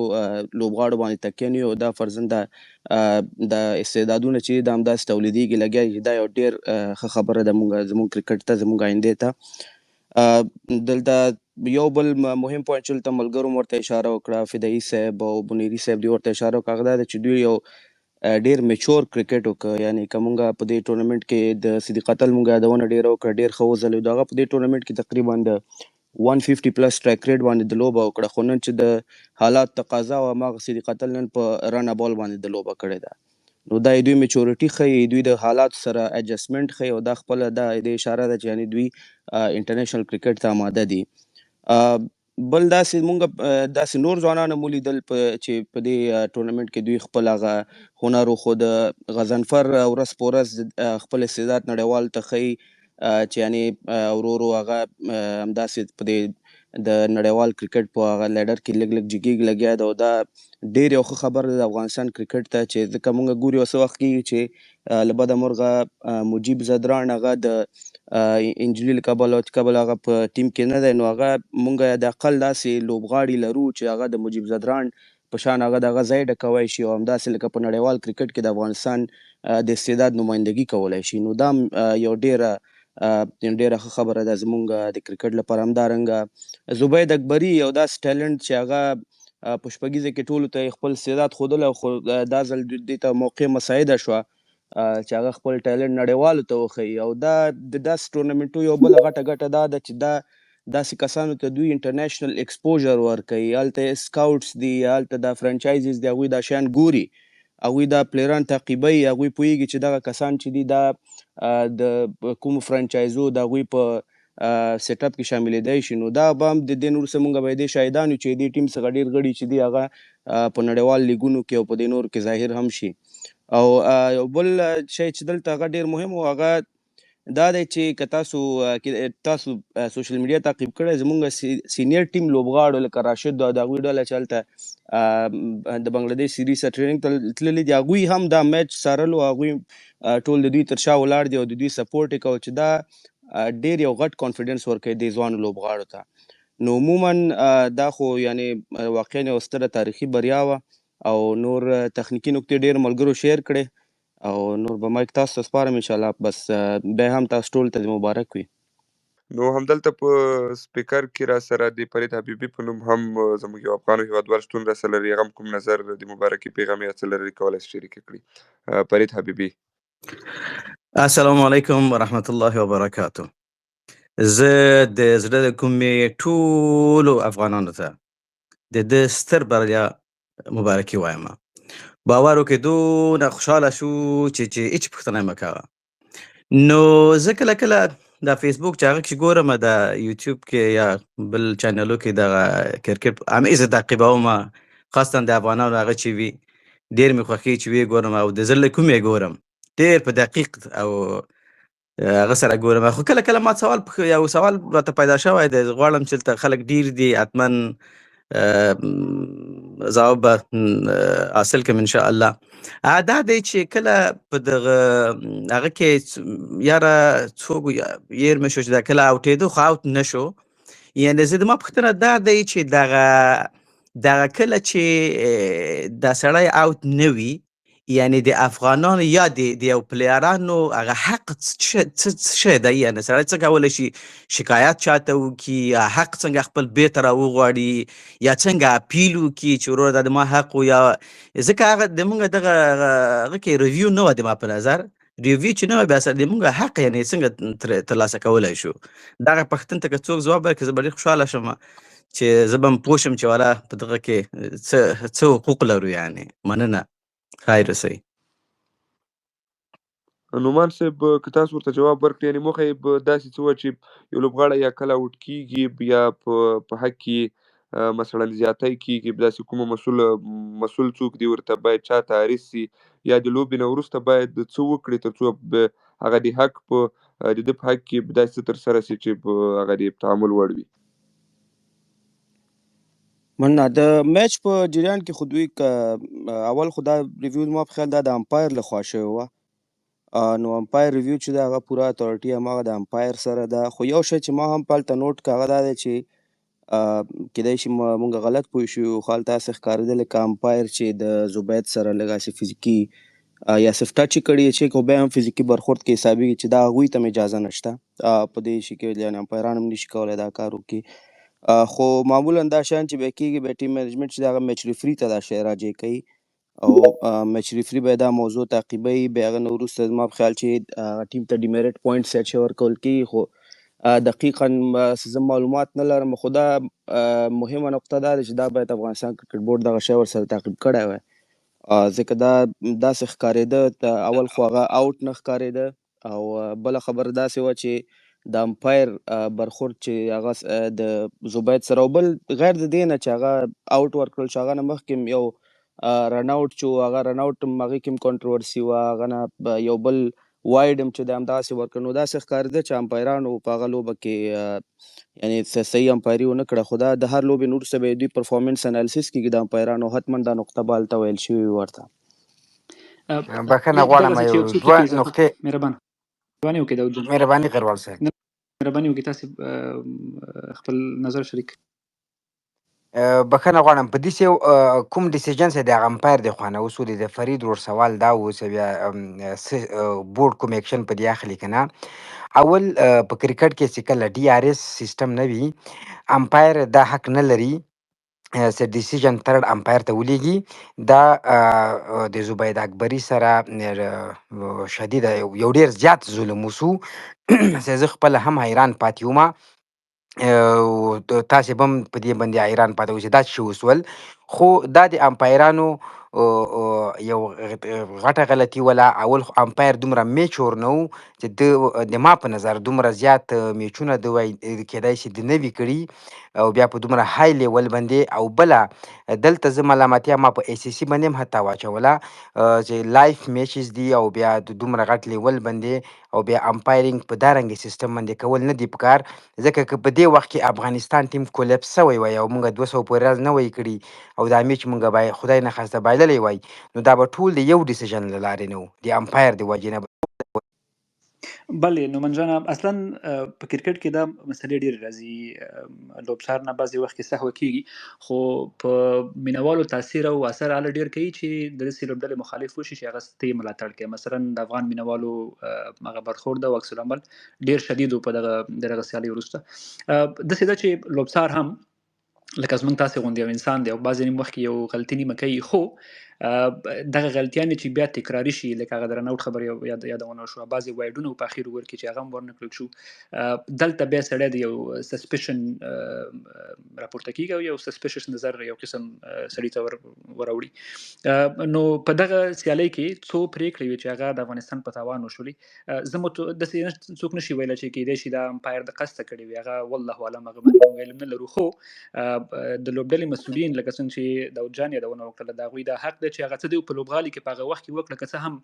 Speaker 7: لوبغاړو باندې تکیه نه یو. دا فرضاً د استعدادونه چې د همداسې تولیدېږي لګیا دي، دا یو ډېر ښه خبره ده زمونږ کرکټ ته، زمونږ آیندې ته. دلته یو بل مهم پوینټ چې دلته ملګرو مو ورته اشاره وکړه، فدایي صاحب او بنیري صاحب دې ورته اشاره وکړه، هغه دا ده چې دوی یو ډېر میچور کرکټ وکړ. یعنې که مونږ په دې ټورنمنټ کې د صدیق اتل مونږ یادونه ډېره وکړه، ډېر ښه وځلېدو. هغه په دې ټورنمنټ کې تقریبا د 150 پلس سټرایک ریټ باندې د لوبه وکړه، خو نن چې د حالات تقاضا وه هماغه صدیق اتل نن په رنه بال باندې د لوبه کړې ده. نو دا دوی میچورټي ښیي، دوی د حالاتو سره اډجسټمنټ ښیي او دا خپله دا د اشاره ده چې یعنې دوی انټرنیشنل کرکټ ته آماده دي. بل داسې مونږ داسې نور ځوانان هم ولیدل چې په دې ټورنمنټ کې دوی خپل هغه هنر وښود. غضنفر ورځ په ورځ خپل استعداد نړیوالو ته ښیي چې یعنې ورو ورو هغه همداسې په دې د نړیوال کرکټ په هغه لیډر کې لږ لږ جګیږي لګیا ده او دا ډېر یو ښه خبر ده د افغانستان کرکټ ته، چې ځکه مونږ ګورو یو څه وخت کېږي چې له بده مرغه مجیب زدران هغه د انجلي له کبله هغه په ټیم کې نه دی، نو هغه مونږ د اقل داسې لوبغاړي لرو چې هغه د مجیب زدران په شان هغه د هغه ځای ډکوی شي او همداسې لکه په نړیوال کرکټ کې د افغانستان د استعداد نمایندګي کولی شي. نو دا یو ډېره ښه خبره ده زمونږ د کرکټ لپاره. همدارنګه زبید اکبري یو داسې ټیلنټ چې هغه په شپږیزه کې ټولو ته یې خپل استعداد ښودلی، خو دا ځل دې ته موقع مساعده شوه چې هغه خپل ټیلنټ نړیوالو ته وښیي. او دا د داسې ټورنمنټو یو بله غټه ګټه دا ده چې دا داسې کسانو ته دوی انټرنیشنل ایکسپوژر ورکوي. هلته سکاوټس دي، هلته دا فرانچایزز دي، هغوی دا شیان ګوري، هغوی دا پلیران تعقیبوي، هغوی پوهېږي چې دغه کسان چې دي دا د کومو فرانچایزو د هغوی په سیټ اپ کې شاملېدی شي. نو دا به هم د دې نه وروسته مونږ به دې شاهدان یو چې دې ټیم څخه ډېر غړي چې دي هغه په نړیوال لیګونو کې او په دې نورو کې ظاهر هم شي. او یو بل شی چې دلته هغه ډېر مهم و هغه دا دی چې که تاسو سوشل میډیا تعقیب کړی، زمونږ سینیر ټیم لوبغاړو لکه راشد او د هغوی ډله چې هلته د بنګلادیش سیریز ته ټریننګ ته تللي دي، هغوی هم دا میچ څارلو، هغوی ټول د دوی تر شا ولاړ دي او د دوی سپورټ یې کوي، چې دا ډېر یو غټ کانفیډنس ورکوي دې ځوانو لوبغاړو ته. نو عموما دا خو یعنې واقعا یوه ستره تاریخي بریا وه او نور تخنیکي نکتې ډېر ملګرو شیر کړې او نور به مایک تاسو ته سپارم انشاءالله. بس بیا هم تاسو ټول ته مبارک وي.
Speaker 1: نو همدلته په سپیکر کې را سره د فرید حبیبي په نوم هم زموږ یو افغان هیوادوال شتون را سره لري. هغه هم کوم نظر د مبارکي پیغام یا څه لري کولی شي شریک کړي. فرید حبیبي:
Speaker 8: السلام علیکم ورحمت الله وبرکاته. زه د زړه د کومې ټولو افغانانو ته د ده ستر بریا مبارکي وایم. باور وکړئ دونه خوشحاله شو چې هیڅ پوښتنه مه کوه. نو زه کله کله د فیسبوک چې هغه کې ګورم، د یوټیوب کې یا بل چینلو کې دغه کرکټ همیشه تعقیبوم، خاصتا د افغانانو هغه چې وي ډېر مې خوښي چې وی ګورم او د زړه له کومې ګورم، ډېر په دقیق او هغه سره ګورم. خو کله کله ما یو سوال راته پیدا شوی دی، غواړم چې دلته خلک ډېر دي، حتما ځواب به حاصل کړم انشاءالله. دا دی چې کله په دغه هغه کې یاره څوک یېر مې شو چې دا کله اوټېدو خو اوټ نه شو. یعنې زما پوښتنه دا دی چې دغه کله چې دا سړی اوټ نه وي، یعنې د افغانانو یا د یو پلیرانو هغه حق څه شی دی؟ یعنې سړی څه کولی شي شکایت چاته وکړي، یا حق څنګه خپل بیرته راوغواړي، یا څنګه اپیل وکړي چې وروره دا د ما حق و؟ یا ځکه هغه د مونږ دغه هغه کې ریویو نه وه، د ما په نظر ریویو چې نه وه، بیا سره د مونږ حق یعنې څنګه ترلاسه کولی شو؟ دغه پوښتنې ته که څوک ځواب ورکړي زه به ډېر خوشحاله شم، چې زه به هم پوه شم چې والا په دغه کې څه حقوق لرو. یعنې مننه، خیر اوسئ.
Speaker 1: نعمان صاحب که تاسو ورته جواب ورکړئ، یعنې موخه یې به داسې څه وه چې یو لوبغاړی یا کله آوټ کیږي یا په حق کې مثلا زیاتی کیږي، داسې کومه مسؤل څوک دی ورته باید چا تعرض سي یا د لوبې نه وروسته باید څه وکړي تر څو هغه د حق په د ده په حق کې داسې څه ترسره سي چې هغه د تعامل وړ وي.
Speaker 7: مننه. د میچ په جریان کې خو دوی اول خو دا ریویو ما په خیال دا د امپایر لخوا شوې وه. نو امپایر ریویو چې ده هغه پوره اتھارټي هماغه د امپایر سره ده. خو یو شی چې ما هم په هلته نوټ کړه هغه دا دی چې کیدای شي مونږ غلط پوه شو، خو هلته هسې ښکارېدل لکه امپایر چې د زبید سره لږ هسې فزیکي یا صرف ټچ یې کړی چې خو بیا هم فزیکي برخورد کې حسابېږي چې دا هغوی ته هم اجازه نشته په دې شي کې، یعنې امپایران هم نشي کولی دا کار وکړي. خو معمولا دا شیان چې بیا کېږي بیا ټیم منیجمنټ چې د هغه میچ ریفري ته دا شی راجع کوي او میچ ریفري به دا موضوع تعقیبوي. بیا هغه نه وروسته زما په خیال چې ټیم ته ډیمیرټ پوینټ سیټ شی ورکول کېږي. خو دقیقا زه معلومات نه لرم، خو دا مهمه نقطه دا ده چې دا باید افغانستان کرکټ بورډ دغه شی ورسره تعقیب کړی وای، ځکه دا داسې ښکارېده اول خو هغه آوټ نه ښکارېده او بله خبره داسې وه چې د امپایر برخورد چې هغه د زبید سره او بل غیر د دې نه چې هغه آوټ ورکړل شو، هغه نه مخکې یو رن آوټ چې هغه رن آوټ هم هغې کې هم کنټروورسي وه، هغه نه یو بل وایډ هم چې دی همدغسې ورکړ. نو داسې ښکارېده چې امپایرانو په هغه لوبه کې یعنې صحیح امپایري ونه کړه. خو دا د هر لوبې نه وروسته به دوی پرفارمنس انالیسس کېږي د امپایرانو، حتما دا نقطه به هلته ویل شوې وي ورته.
Speaker 4: بخښنه غواړم
Speaker 3: دغسې چې یو
Speaker 4: یو
Speaker 3: څو
Speaker 4: دوه
Speaker 3: ټکي اضافه
Speaker 4: نقطې
Speaker 3: مهرباني وکړئ داود جان،
Speaker 4: مهرباني غروال صاحب.
Speaker 3: مهرباني وکړئ تاسې خپل نظر شریک.
Speaker 4: بخښنه غواړم په داسې کوم ډیسیژن چې د هغه امپایر د خوا نه وسو د فرید ور سوال دا و چې بیا بورډ کوم اکشن په دې اخلي که نه. اول په کرکټ کې چې کله ډي آر ایس سیسټم نه وي، امپایر دا حق نه لري چې ډیسیژن ترډ امپایر ته ولېږي. دا د زبید اکبري سره شدید یو ډېر زیات ظلم وسو چې زه خپله هم حیران پاتې وم او تاسې به هم په دې باندې حیران پاتې وئ چې دا څه وسول. خو دا د امپایرانو یو غټه غلطي وله. اول خو امپایر دومره میچور نه و چې ده د ما په نظر دومره زیات میچونه ده وای کیدای شي د نه وي کړي او بیا په دومره های لیول باندې. او بله دلته زه ملامتیا ما په ای سی سی باندې هم حتی واچوله چې لایف میچز دي او بیا د دومره غټ لیول باندې او بیا امپایرینګ په دارنګې سیستم باندې کول نه دي پکار. ځکه که په دې وخت کې افغانستان ټیم کولیپس سوی وای او موږ 200 پورې راز نه وای کړي او دا میچ موږ به خدای نخواسته بایللی وای، نو دا به ټول د یو ډیسیژن له لارې نه و، د امپایر د وجې نه.
Speaker 3: بله نومن جان، اصلا په کرکټ کې دا مسلې ډېرې راځي، لوبسار نه بعضې وخت کې سهوه کېږي، خو په مینوالو تاثیر او اثر هله ډېر کوي چې د داسې لوبډلې مخالف وشي چې هغه ته یې ملاتړ کوي. مثلا د افغان مینوالو هغه برخورد او عکس العمل ډېر شدید و په دغه سیالۍ وروسته. داسې ده چې لوبسار هم لکه زموږ تاسې غوندې یو انسان دی او بعضې نیم وخت کې یو غلطي نیمه کوي، خو دغه غلطیانې چې بیا تکراري شي، لکه هغه د رن آوټ خبره یادونه شوه، بعضې وایډونه په اخر اوور کې چې هغه هم ورنه کړل شو، دلته بیا سړی د یو سسپیشن راپورته کېږي او یو سسپیشس نظر یو قسم سړي ته وراوړي. نو په دغه سیالۍ کې څو پرېکړې وې چې هغه د افغانستان په تاوان وشولې. زه داسې څوک نشي ویلی چې کېدای شي دا امپایر د قصده کړې وي، هغه والله اعلم، هغه باندې موږ علم نه لرو. خو د لوبډلې مسؤلین لکه څنګه چې داود جان یادونه وکړله، د هغوی دا حق دی چې هغه څه دی په لوبغالي کې په هغه وخت کې وکړه، که څه هم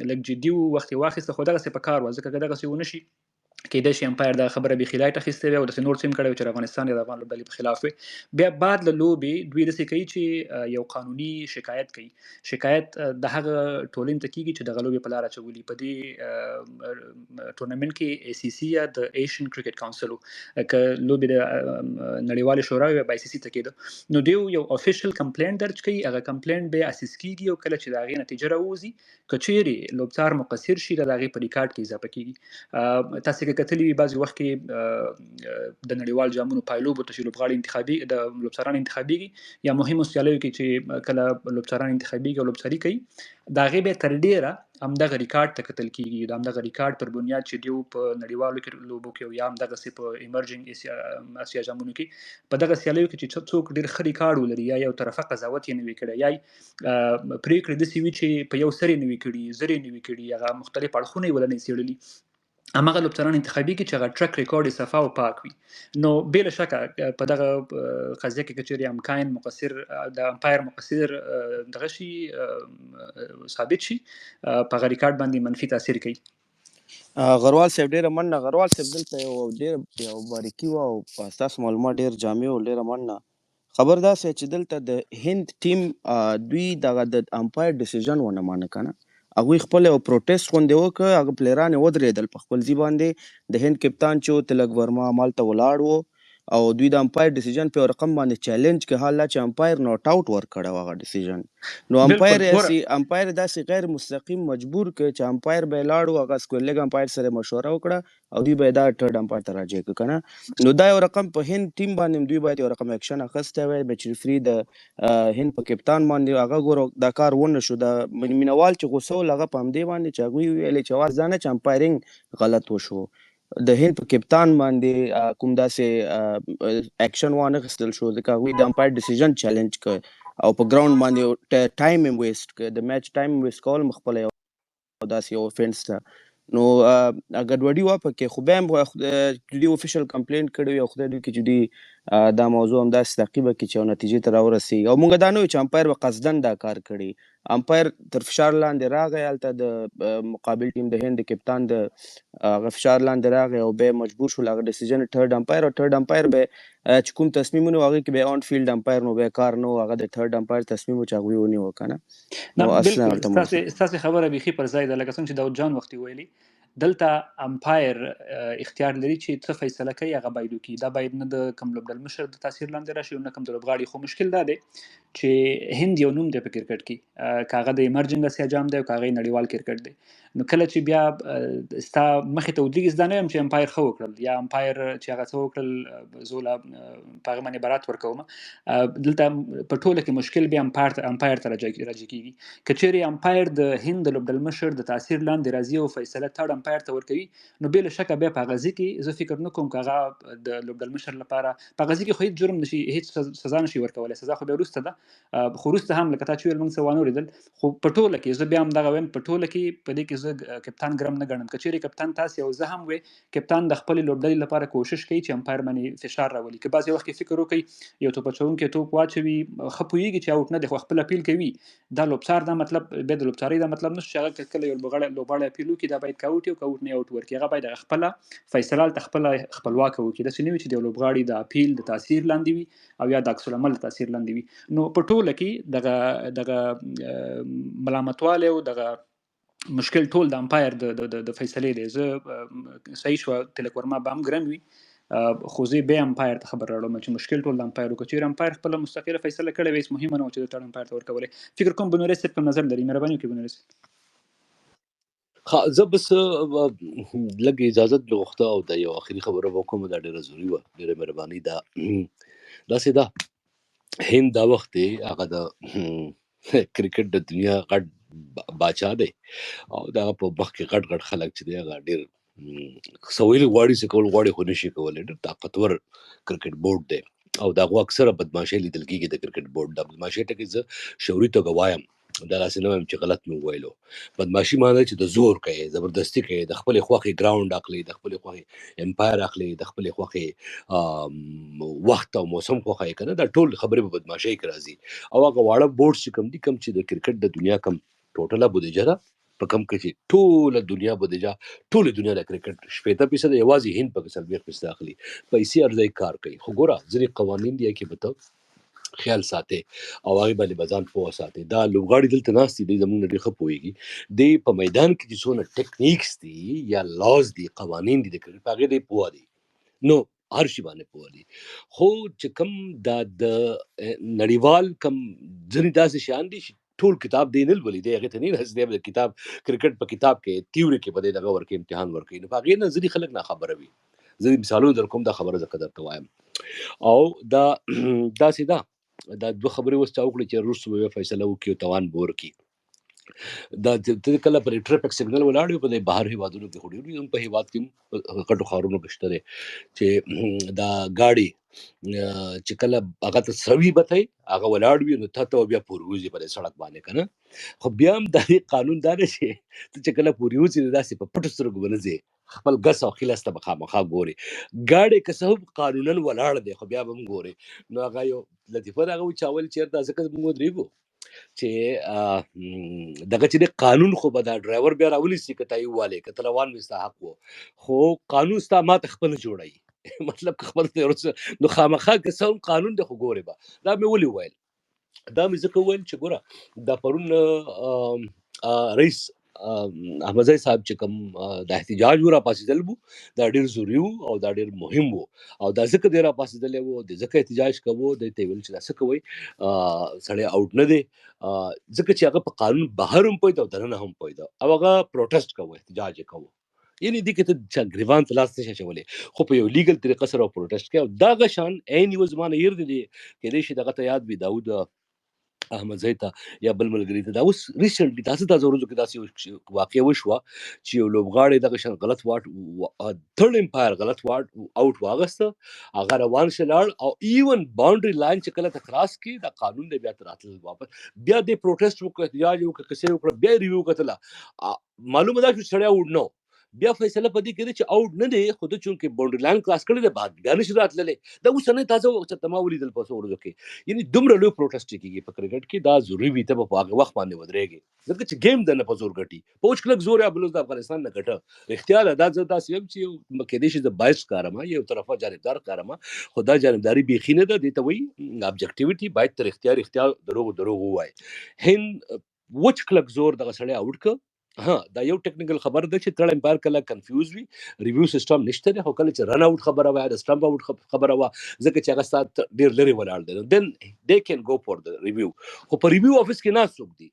Speaker 3: لږ جدي و، وخت یې واخیسته، خو دغسې په کار وه، ځکه که دغسې ونه شي کېدای شي امپایر دا خبره بیخي لایټ اخیستې وي او داسې نور څه هم کړی وي چې د افغانستان یا د افغان لوبډلې په خلاف وي. بیا بعد له لوبې دوی داسې کوي چې یو قانوني شکایت کوي. شکایت د هغه ټولنې ته کېږي چې دغه لوبې په لار اچولي. په دې ټورنمنټ کې ای سی سی یا د ایشین کرکټ کاونسل و، که لوبې د نړیوالې شورا وي به ای سی سی ته کېده، نو دوی یو افیشل کمپلینټ درج کوي. هغه کمپلینټ بیا اسیس کېږي او کله چې د هغې نتیجه راوځي، که چیرې لوبڅار مقصر شي د هغې په ریکارډ کې اضافه کېږي. تاسې کې کتلې وي بعضې وخت کې د نړیوال جامونو پایلوبو ته چې لوبغاړي انتخابي د لوبسران انتخابیږي یا مهمو سیالیو کې چې کله لوبسران انتخابیږي او لوبسري کوي د هغې بیا تر ډېره همدغه ریکارډ ته کتل کېږي د همدغه ریکارډ پر بنیاد چې دیو په نړیوالو لوبو کې یا همدغسې په ایمرجنګ اسیا جامونو کې په دغه سیالیو کې چې څوک ډېر ښه ریکارډ ولري یا یو طرفه قضاوت یې نه وي کړی یا پرېکړې داسې وي چې په یو سر یې نه وي کړي زر یې نه وي کړي هغه مختلف اړخونه یې ولا نه څېړلي هماغه لوبسران انتخابي کې چې هغه ټرک ریکارډ یې صفا او پاک وي نو بې له شکه په دغه قضیه کې که چېرې امکان مقصر د امپایر مقصر دغه شي ثابت شي په هغه ریکارډ باندې منفي تاثیر کوي.
Speaker 7: غروال صاحب ډېره مننه. غروال صاحب دلته یو باریکي وه او ستاسو معلومات ډېر جامع او ډېره مننه. خبر داسې چې دلته د هند ټیم دوی دغه د امپایر ډیسیژن ونه مانه که نه هغوی خپل یو پروټیسټ غوندې وکړ هغه پلیران یې ودرېدل په خپل ځي باندې د هند کپتان چې تلک ورما همالته ولاړ و او دوی د امپایر ډیسیژن په یو رقم باندې چیلنج که حال لا چې امپایر ناٹ آوټ ورکړی و هغه ډیسیژن نو امپایر داسې غیر مستقیم مجبور کړ چې امپایر به یې لاړ و هغه سکویر لیګ امپایر سره مشوره وکړه او دوی به یې دا ټرډ امپایر ته راجع کړه که نه نو دا یو رقم په هند ټیم باندې دوی باید یو رقم اکشن اخیستی وی میچ ریفري د هند په کپتان باندې هغه ګوره دا کار ونه شو د مینوال چې غوسه ول هغه په همدې باندې چې هغوی ویلې چې اواز دا نه چې امپایرینګ غلط وشو د هند په کپتان باندې کوم داسې اکشن وانه اخیستل شو ځکه هغوی د امپایر ډیسیژن چیلنج کړ او په ګراوند باندې ټایم یې ویسټ کړ د میچ ټایم ویسټ کول خپله یو داسې یو افینس ته نو ګډوډي وه پکې خو بیا هم دوی افیشل کمپلینټ کړی وي او خدای دوی کړي چې دوی دا موضوع همداسې تعقیبه کړي چې یو نتیجې ته راورسېږي او موږ دا نه وایو چې امپایر به قصدن دا کار کړي امپایر تر فشار لاندې راغی هلته د مقابل ټیم د هند د کپتان د هغه فشار لاندې راغی او بیا مجبور شول هغه ډیسیژن ټرډ امپایر او ټرډ امپایر به چې کوم تصمیمونه و هغې کې بیا آن فیلډ امپایر نو بیا کار نه و هغه د ټرډ امپایر تصمیم و چې هغوی ونیوه که نه نو اصلا هلته
Speaker 3: ستاسې خبره بیخي پر ځای ده لکه څنګه چې داود جان وختي ویلي دلته امپایر اختیار لري چې څه فیصله کوي هغه باید وکړي دا باید نه د کوم لوبډل مشر د تاثیر لاندې راشي او نه کوم د لوبغاړي خو مشکل دا دی چې هند یو نوم دی په کرکټ کې که هغه د ایمرجنګ اسیا جام دی او که هغه نړیوال کرکټ دی نو کله چې بیا ستا مخې ته ودرېږي زه دا نه یم چې امپایر ښه وکړل یا امپایر چې هغه څه وکړل زه له په هغه باندې برات ورکوم دلته په ټوله کې مشکل بیا امپایر ته راجع کېږي که چېرې امپایر د هند د لوبډل مشر د تاثیر لاندې راځي او فیصله تړ امپایر ته ورکوي نو بې له شکه بیا په هغه ځای کې زه فکر نه کوم که هغه د لوبډل مشر لپاره په هغه ځای کې خو هېڅ جرم نشي هېڅ سزا نشي ورکولی سزا خو بیا وروسته ده خو وروسته هم لکه تا چې ویل موږ څه وانه اورېدل خو په ټوله کې زه بیا همدغه وایم په ټوله کې په دې کې زه کپتان ګرم نه ګڼم که چېرې کپتان تاسې او زه هم وې کپتان د خپلې لوبډلې لپاره کوشش کوي چې امپایر باندې فشار راولي که بعضې وخت کې فکر وکړي یو توپ اچوونکی توپ واچوي ښه پوهېږي چې آوټ نه دی خو خپل اپیل کوي دا لوبڅار دا مطلب بیا د لوبڅارۍ دا مطلب نشو چې هغه کله یو لوبغاړی اپیل وکړي دا باید که آوټ وي او که آوټ نه آوټ ورکړي هغه باید خپله فیصله هلته خپله خپلواکه وکړي داسې نه وي چې د یو لوبغاړي د اپیل د تاثیر لاندې وي او یا د عکس العمل د تاثیر لاندې وي نو په ټوله کې دغه ملامتوالی او دغه مشکل ټول د امپایر د فیصلې دی زه صحیح شوه تلک ورما به هم ګرم وي خو زه بیا امپایر ته خبر راوړم چې مشکل ټول د امپایر و که چېرې امپایر خپله مستقله فیصله کړې وي هېڅ مهمه نه وه چې د ټرډ امپایر ته ورکولی فکر کوم بنورس صاحب کوم نظر لري مهرباني وکړئ بنورس
Speaker 6: صاحب زه بس لږ اجازت مې غوښته او دا یو آخري خبره به وکړم دا ډېره ضروري وه ډېره مهرباني دا داسې ده هند دا وخت دی هغه د کرکټ د دنیا غټ باچا دی او دا په مخ کې غټ غټ خلک چې دی هغه ډېر سویل غواړي څه کول غواړي خو نشي کولی ډېر طاقتور کرکټ بورډ دی او د هغو اکثره بدماشۍ لیدل کېږي د کرکټ بورډ د بدماشۍ ټکي زه شعوري توګه وایم دا داسې نه وایم چې غلط مې وویلو بدماشي معنی چې د زور کوي زبردستي کوي د خپلې خوښې ګراوند اخلي د خپلې خوښې امپایر اخلي د خپلې خوښې وخت او موسم خوښوي که نه دا ټول خبرې په بدماشۍ کې راځي او هغه واړه بورډ چې کوم دي کوم چې د کرکټ د دنیا کوم ټوټله بودیجه ده په کوم کې چې ټوله دنیا بودیجه ټوله دنیا د کرکټ 80% یوازې هند پکې 40% اخلي پیسې ارزۍ کار کوي خو ګوره ځینې قوانین دي کې به ته خیال ساتي او هغې باندې به ځان پوه ساتي دا لوبغاړي دلته ناست دي زموږ نه ډېر ښه پوهېږي دی په میدان کې چې څونه ټیکنیکس دي یا لاز دي قوانین دي د کرکټ په هغې دی پوه دي نو هر شي باندې پوه دي خو چې کوم دا د نړیوال کوم ځینې داسې شیان دي ټول کتاب دی نه لولي دی هغه ته نه رسېدی د کتاب کرکټ په کتاب کې تیوري کې بده دغه ورکې امتحان ورکې نو هغه نه ځدی خلک نه خبره وي زه مثالونه در کوم دا خبره زکه درته وایم او دا دا سیدا دا دوه خبرې وسته وکړي چې روس به فیصله وکړي او توان بور کی دا ته کله پر ټریفیک سیګنل ولاړ په بهر هیوادونو کې خوري هم په هیواد کې کټو خارونو بشته چې دا گاڑی چې کله هغه ته سوي بته هغه ولاړ وي نو ته بیا پوروزي په سړک باندې کنه خو بیا هم د قانون دا نه شي چې کله پوروزي داسې په پټو سترګو بنځي خپل غس او خلاص ته مخامخا ګوري گاڑی که څه قانونا ولاړ دی خو بیا هم ګوري نو هغه یو لطیفه راغو چاول چیرته ځکه موږ درېګو چې دغه چې قانون خو به دا ډرایور بیا راولي سي کته یو والے کته روان مستحق وو خو قانون ستا ما تخپل جوړي مطلب که خبر ته نو خامخا که څوم قانون د خو ګوري به دا مې ولي ویل دا مې ځکه ویل چې ګوره دا پرون رئیس احمدزی صاحب چې کوم د احتجاج ورا پاسېدل وو دا ډېر ضروري وو او دا ډېر مهم وو او دا ځکه ډېر پاسېدل وو د ځکه احتجاج کوو د ته ویل چې دا څه کوي سړی آوټ نه دی ځکه چې هغه په قانون بهر هم پوي دا دننه هم پوي دا او هغه پروټیسټ کوو احتجاج کوو یعنی دې کې ته ګریوان ته لاس نشي چولې خو په یو لیګل طریقه سره پروټیسټ کوي او دا غشان عین یو زمانه ير دي کې دې شي دغه ته یاد وي داود احمدزی ته یا بل ملګری ته دا اوس ریسنټلی تاسو ته ضرورت کې داسې واقع وشوه چې یو لوبغاړی دغه شان غلط واټ تھرډ امپایر غلط واټ اوټ واغسته هغه روان شلاړ او ایون باونډري لاین چې کله ته کراس کی دا قانون دی بیا تر راتل واپس بیا د پروټیسټ وکړه احتجاج وکړه کسې وکړه بیا ریویو کتله معلومه ده چې سړی وډ نو بیا فیصله پدې کړي چې اوټ نه دی خو د چونکې باونډري لاین کراس کړی دی بعد بیا نشي راتللې دا اوس نه تاسو چې تمام ولیدل په څورو کې یعنی دومره لوی پروټیسټ کیږي په کرکټ کې دا ضروری وي ته په هغه وخت باندې ودرېږي ځکه چې گیم د نه په زور ګټي پوج کلک زور یا بلوز د افغانستان نه ګټه اختیار ادا زدا سیم چې مکه دې شي د 22 کارما یو طرفه جانبدار کارما خدا جانبداري بيخي نه ده ته وي ابجیکټیویټي باید تر اختیار دروغ وای هند وچ کلک زور دغه سړی اوټ ک ها دا یو ټیکنیکل خبر ده چې تړل امپایر کله کنفیوز وي ریویو سیستم نشته دی خو کله چې رن اوټ خبره وای د سټمپ اوټ خبره وای ځکه چې هغه سات ډیر لري ولاړ دي دین دے کین گو فور د ریویو خو په ریویو افیس کې نه څوک دي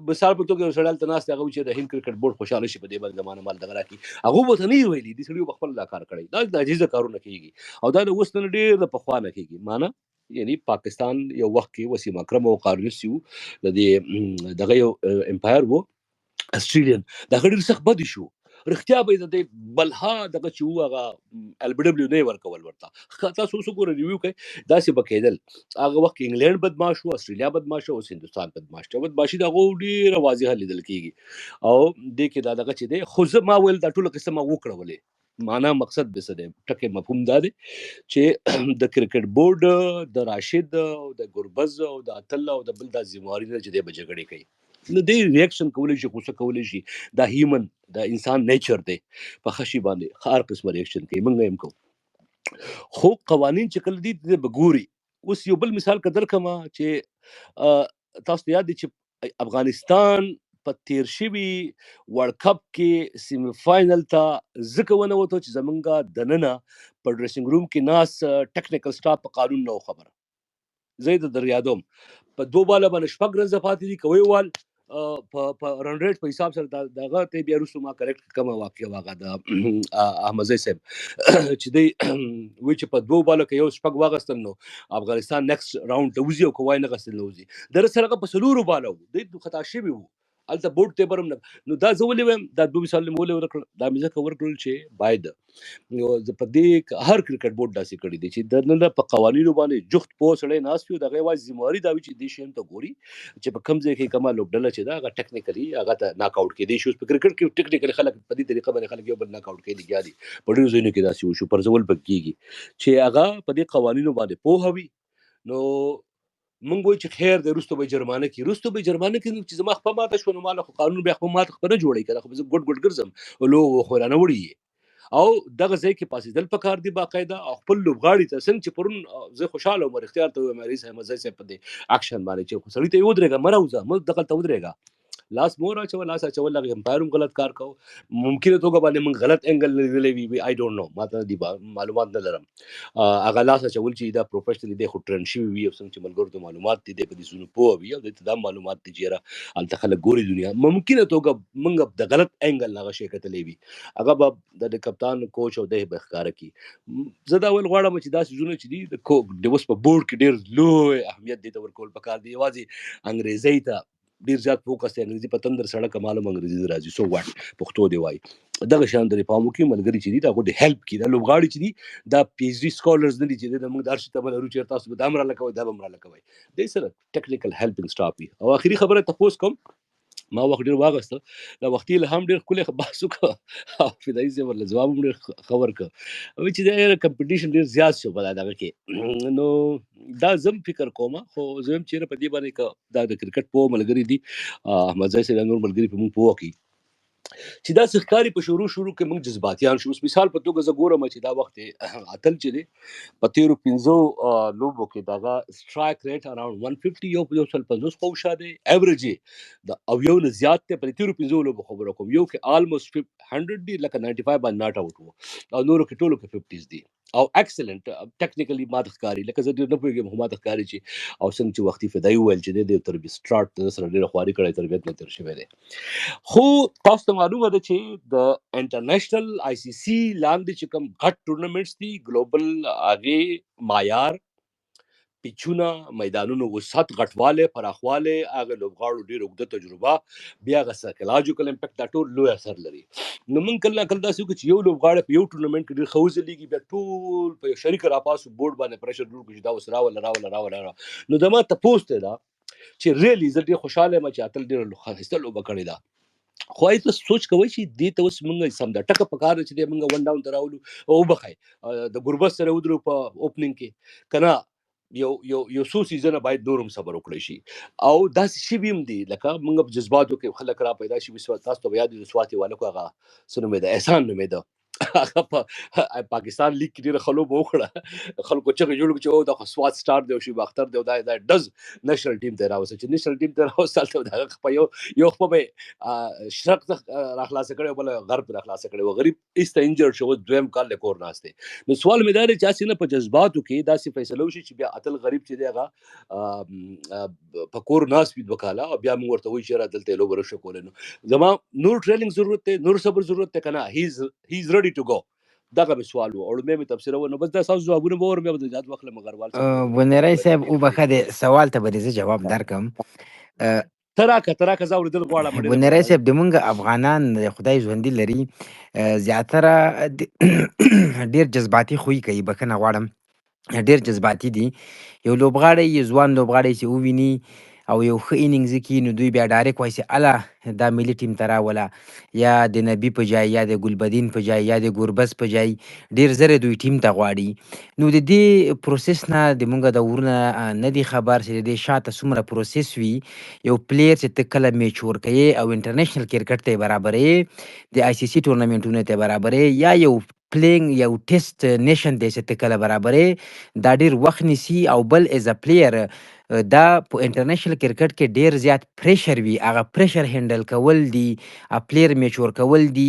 Speaker 6: مثال په توګه سړی ته ناس هغه چې د هند کرکټ بورډ خوشاله شي په دې باندې زمانه مال دغه راکې هغه وته نه ویلي دي سړي خپل لا کار کړی دا د عجیزه کارونه کیږي او دا د اوس نه ډیر د پخوانه کیږي معنی یعنی پاکستان یو وخت کې وسیم اکرم او قاریوس یو د دې دغه یو امپایر وو استرالین دا غړي سخت بد شو رښتیا به د بلها دغه چې هغه ال بي دبليو نه ورکول ورته تاسو اوس ګورئ ریویو کوي دا څه بکیدل هغه وخت انګلند بدمعاش او استرالیا بدمعاش او هندستان بدمعاش ته بدمعاشي دا ډیره واضحه لیدل کیږي او د کې دا دغه چې دی خو زه ما ویل دا ټول قسمه وکړولې معنا مقصد به څه دی ټکه مفهوم دا دی چې د کرکټ بورډ د راشد او د ګربز او د اتل او د بل د زمواري نه چې د بجګړې کوي نو دې ریاکشن کولای شي غوسه کولای شي دا هیومن دا انسان نیچر دی په خشي باندې هر قسم ریاکشن کوي موږ هم کوو خو قوانین چې کله دي د بګوري اوس یو بل مثال کدر کما چې تاسو یاد دي چې افغانستان په تیر شوی ورلد کپ کې سیمی فائنل ته ځکه ونه وته چې زمونږه دننه په ډریسینګ روم کې ناس ټیکنیکل سټاف په قانون نو خبره زید دریادوم په دوه بالا باندې شپږ رنزه پاتې دي کوي وال په رن ریټ په حساب سره دغه ته بیا رسو ما کریکټ کوم واقع واغه د احمدزی صاحب چې دی وی چې په دوه بالو کې یو شپږ واغستل نو افغانستان نیکسټ راوند ته وزي او کوای نه غستل نو وزي در سره په سلورو بالو د خطا شوی وو الته بورډ ته برم نو دا زولې ویم دا دوه مثال مولې ورکړ دا مې ځکه ورکړل چې باید نو په دې هر کرکټ بورډ داسې کړی دی چې د نن په قوانینو باندې جخت پوسړې ناس یو دغه واز ذمہواری دا چې د شیم ته ګوري چې په کم ځای کې کما لوبډله چې دا هغه ټیکنیکلی هغه ته ناک اوټ کې دی شو په کرکټ کې ټیکنیکلی خلک په دې طریقه باندې خلک یو بل ناک اوټ کې دي ګادي په ډیرو ځایونو کې داسې وشو پر ځول بکیږي چې هغه په دې قوانینو باندې پوهوي نو مونږ وای چې خیر د روستو به جرمانه کې چې زما خپل ماته شو نو مال قانون بیا خپل ماته خبره جوړی کړه خو زه ګډ ګرځم لو خورانه وړي او دغه ځای کې پاسېدل پکار دی باقاعده او خپل لوبغاړي ته څنګه چې پرون زه خوشاله وم اختیار ته مې ریس احمد زئی په دې اکشن باندې چې سړی ته یو درېګه مروزه مل دغه ته ودرېګه لاس مور اچول لاس اچول هغه امپایر هم غلط کار کو ممکنه توګه باندې موږ غلط انګل لیدلې وي آی ډونټ نو ماته دی معلومات نه لرم هغه لاس اچول چې دا پروفیشنلی دی خو ټرین شي وي او څنګه چې ملګرو ته معلومات دي په دې سونو پوه وي او د دا معلومات دي چې الته خلک ګوري دنیا ممکنه توګه موږ د غلط انګل هغه شي کتلې وي هغه به د کپتان کوچ او د بخکار کی زه دا ول غواړم چې دا سيزونه چې دي د اوس په بورډ کې ډېر لوی اهمیت دي تور کول پکار دی یوازې انګريزي ته ډیر زیات فوکس دی انګریزي په تندر سره کمالو انګریزي راځي سو واټ پښتو دی وای دغه شان د پامو کې ملګری چې دي دا غو د هیلپ کی دا لوبغاړي چې دي دا پی ایچ ډی سکولرز نه دي چې د موږ درس ته بل روچ تاسو به دامر لکوي دا بمر لکوي د سره ټیکنیکل هیلپینګ سټاف وي او اخري خبره تاسو کوم ما وخت ډیر واغسته دا وختي له هم ډیر کله باسو کا او فدای زه ول جواب ډیر خبر کا او چې دا کمپټیشن ډیر زیات شو په دغه کې نو دا زم فکر کوم خو زم چیرې په دې باندې کا دا د کرکټ په ملګری دي احمد زای سره نور ملګری په مونږ پوه کی چې دا ښکاری په شروع کې موږ جذباتيان شو مثال په توګه زه ګورم چې دا وخت اتل چې دی په 13 لوبو کې دا سټرایک ریټ اراوند 150 یو سل 50 خو شاده ایوریج د او یو نه زیات ته په 13 لوبو خبرو کوم یو کې الموست 100 دی لکه 95 باندې ناٹ اوټ وو او نورو کې ټولو کې 50 دی او ایکسلنٹ ټیکنیکلی ماده ښکاری لکه زه ډیر نه پوهیږم ماده ښکاری چې او څنګه چې وختي فدای ویل چې د تر به سٹارټ سره ډیر خواري کړی تربیت نه تر شوی دی خو تاسو ته معلومه ده چې د انټرنیشنل آی سی سی لاندې چې کوم غټ ټورنمنټس دي ګلوبل هغه معیار پیچونه میدانونو وسعت غټواله پراخواله هغه لوبغاړو ډیر وګړه تجربه بیا غ سایکولوژیکل امپیکټ دا ټول لوی اثر لري نو من کله داسې چې یو لوبغاړی په یو ټورنمنت کې ډیر خوځ لګي بیا ټول په شریک راپاسو بورډ باندې پریشر جوړ کړي دا وسرا ولا نو دا ما ته پوسټ ده چې ریلی زه ډیر خوشاله یم چې اتل ډیر خسته لوبه کړې ده خو ایت سوچ کوي چې دې ته اوس موږ سم د ټکه په کار چې دې موږ ون ډاون دراولو او بخای د ګربت سره ودرو په اوپننګ کې کنه یو سو سیزن باید نورم صبر وکړي شي او داسې شی بیم دي لکه موږ په جذباتو کې خلک را پیدا شي وسو تاسو ته یاد دي سواتي والو هغه سره مې د احسان نومې ده هغه په پاکستان لیگ کې ډیره خلوب وکړه خلکو چې جوړ چې دا سوات سٹار دی او شی باختر دی دا دز نېشنل ټیم ته راوځي چې نېشنل ټیم ته راوځي دا په یو په شرق راخلاص کړي بل غرب راخلاص کړي غریب ایست انجر شو دویم کال له کور ناشته نو سوال مې دا دی چې اسینه په جذباتو کې داسې فیصله وشي چې بیا اتل غریب چې دیغه په کور ناس بيد وکاله او بیا موږ ورته وی چې را دلته لو ورشه کولنو زما نور ټریننګ ضرورت ته نور صبر ضرورت ته کنه هی از ready to go دغه به سوال و او مې تفسیر و نو بس دا تاسو جوابونه به ورمه د ځاد وخت مغروال څخه
Speaker 4: ونرای صاحب او بخه د سوال ته به زه جواب درکم
Speaker 6: تراکه زاور دل غواړم
Speaker 4: ونرای صاحب د مونږ افغانان د خدای ژوندۍ لري زیاتره ډیر جذباتي خوې کوي بخنه غواړم ډیر جذباتي دي یو لوبغاړی ځوان لوبغاړی چې وویني او یو ښه انینګز کې نو دوی بیا ډایرک وایي چې اله دا ملي ټیم ته راوله یا د نبي په ځای یا د ګلبدین په ځای یا د ګوربز په ځای ډیر زره دوی ټیم ته غواړي نو د دې پروسس نه د مونږ د ورونه نه دی خبر چې د شاته څومره پروسس وي یو پلیر چې ته کله میچ ورکوي او انټرنیشنل کرکټ ته برابرې د آی سی سی ټورنمنټونو ته برابرې یا یو پلینګ یو ټیسټ نیشن دی چې ته کله برابرې دا ډیر وخت نیسي او بل از ا پلیر دا په انټرنیشنل کرکټ کې ډیر زیات پریشر وي هغه پریشر هندل کول دي پلیر میچ ورکول دي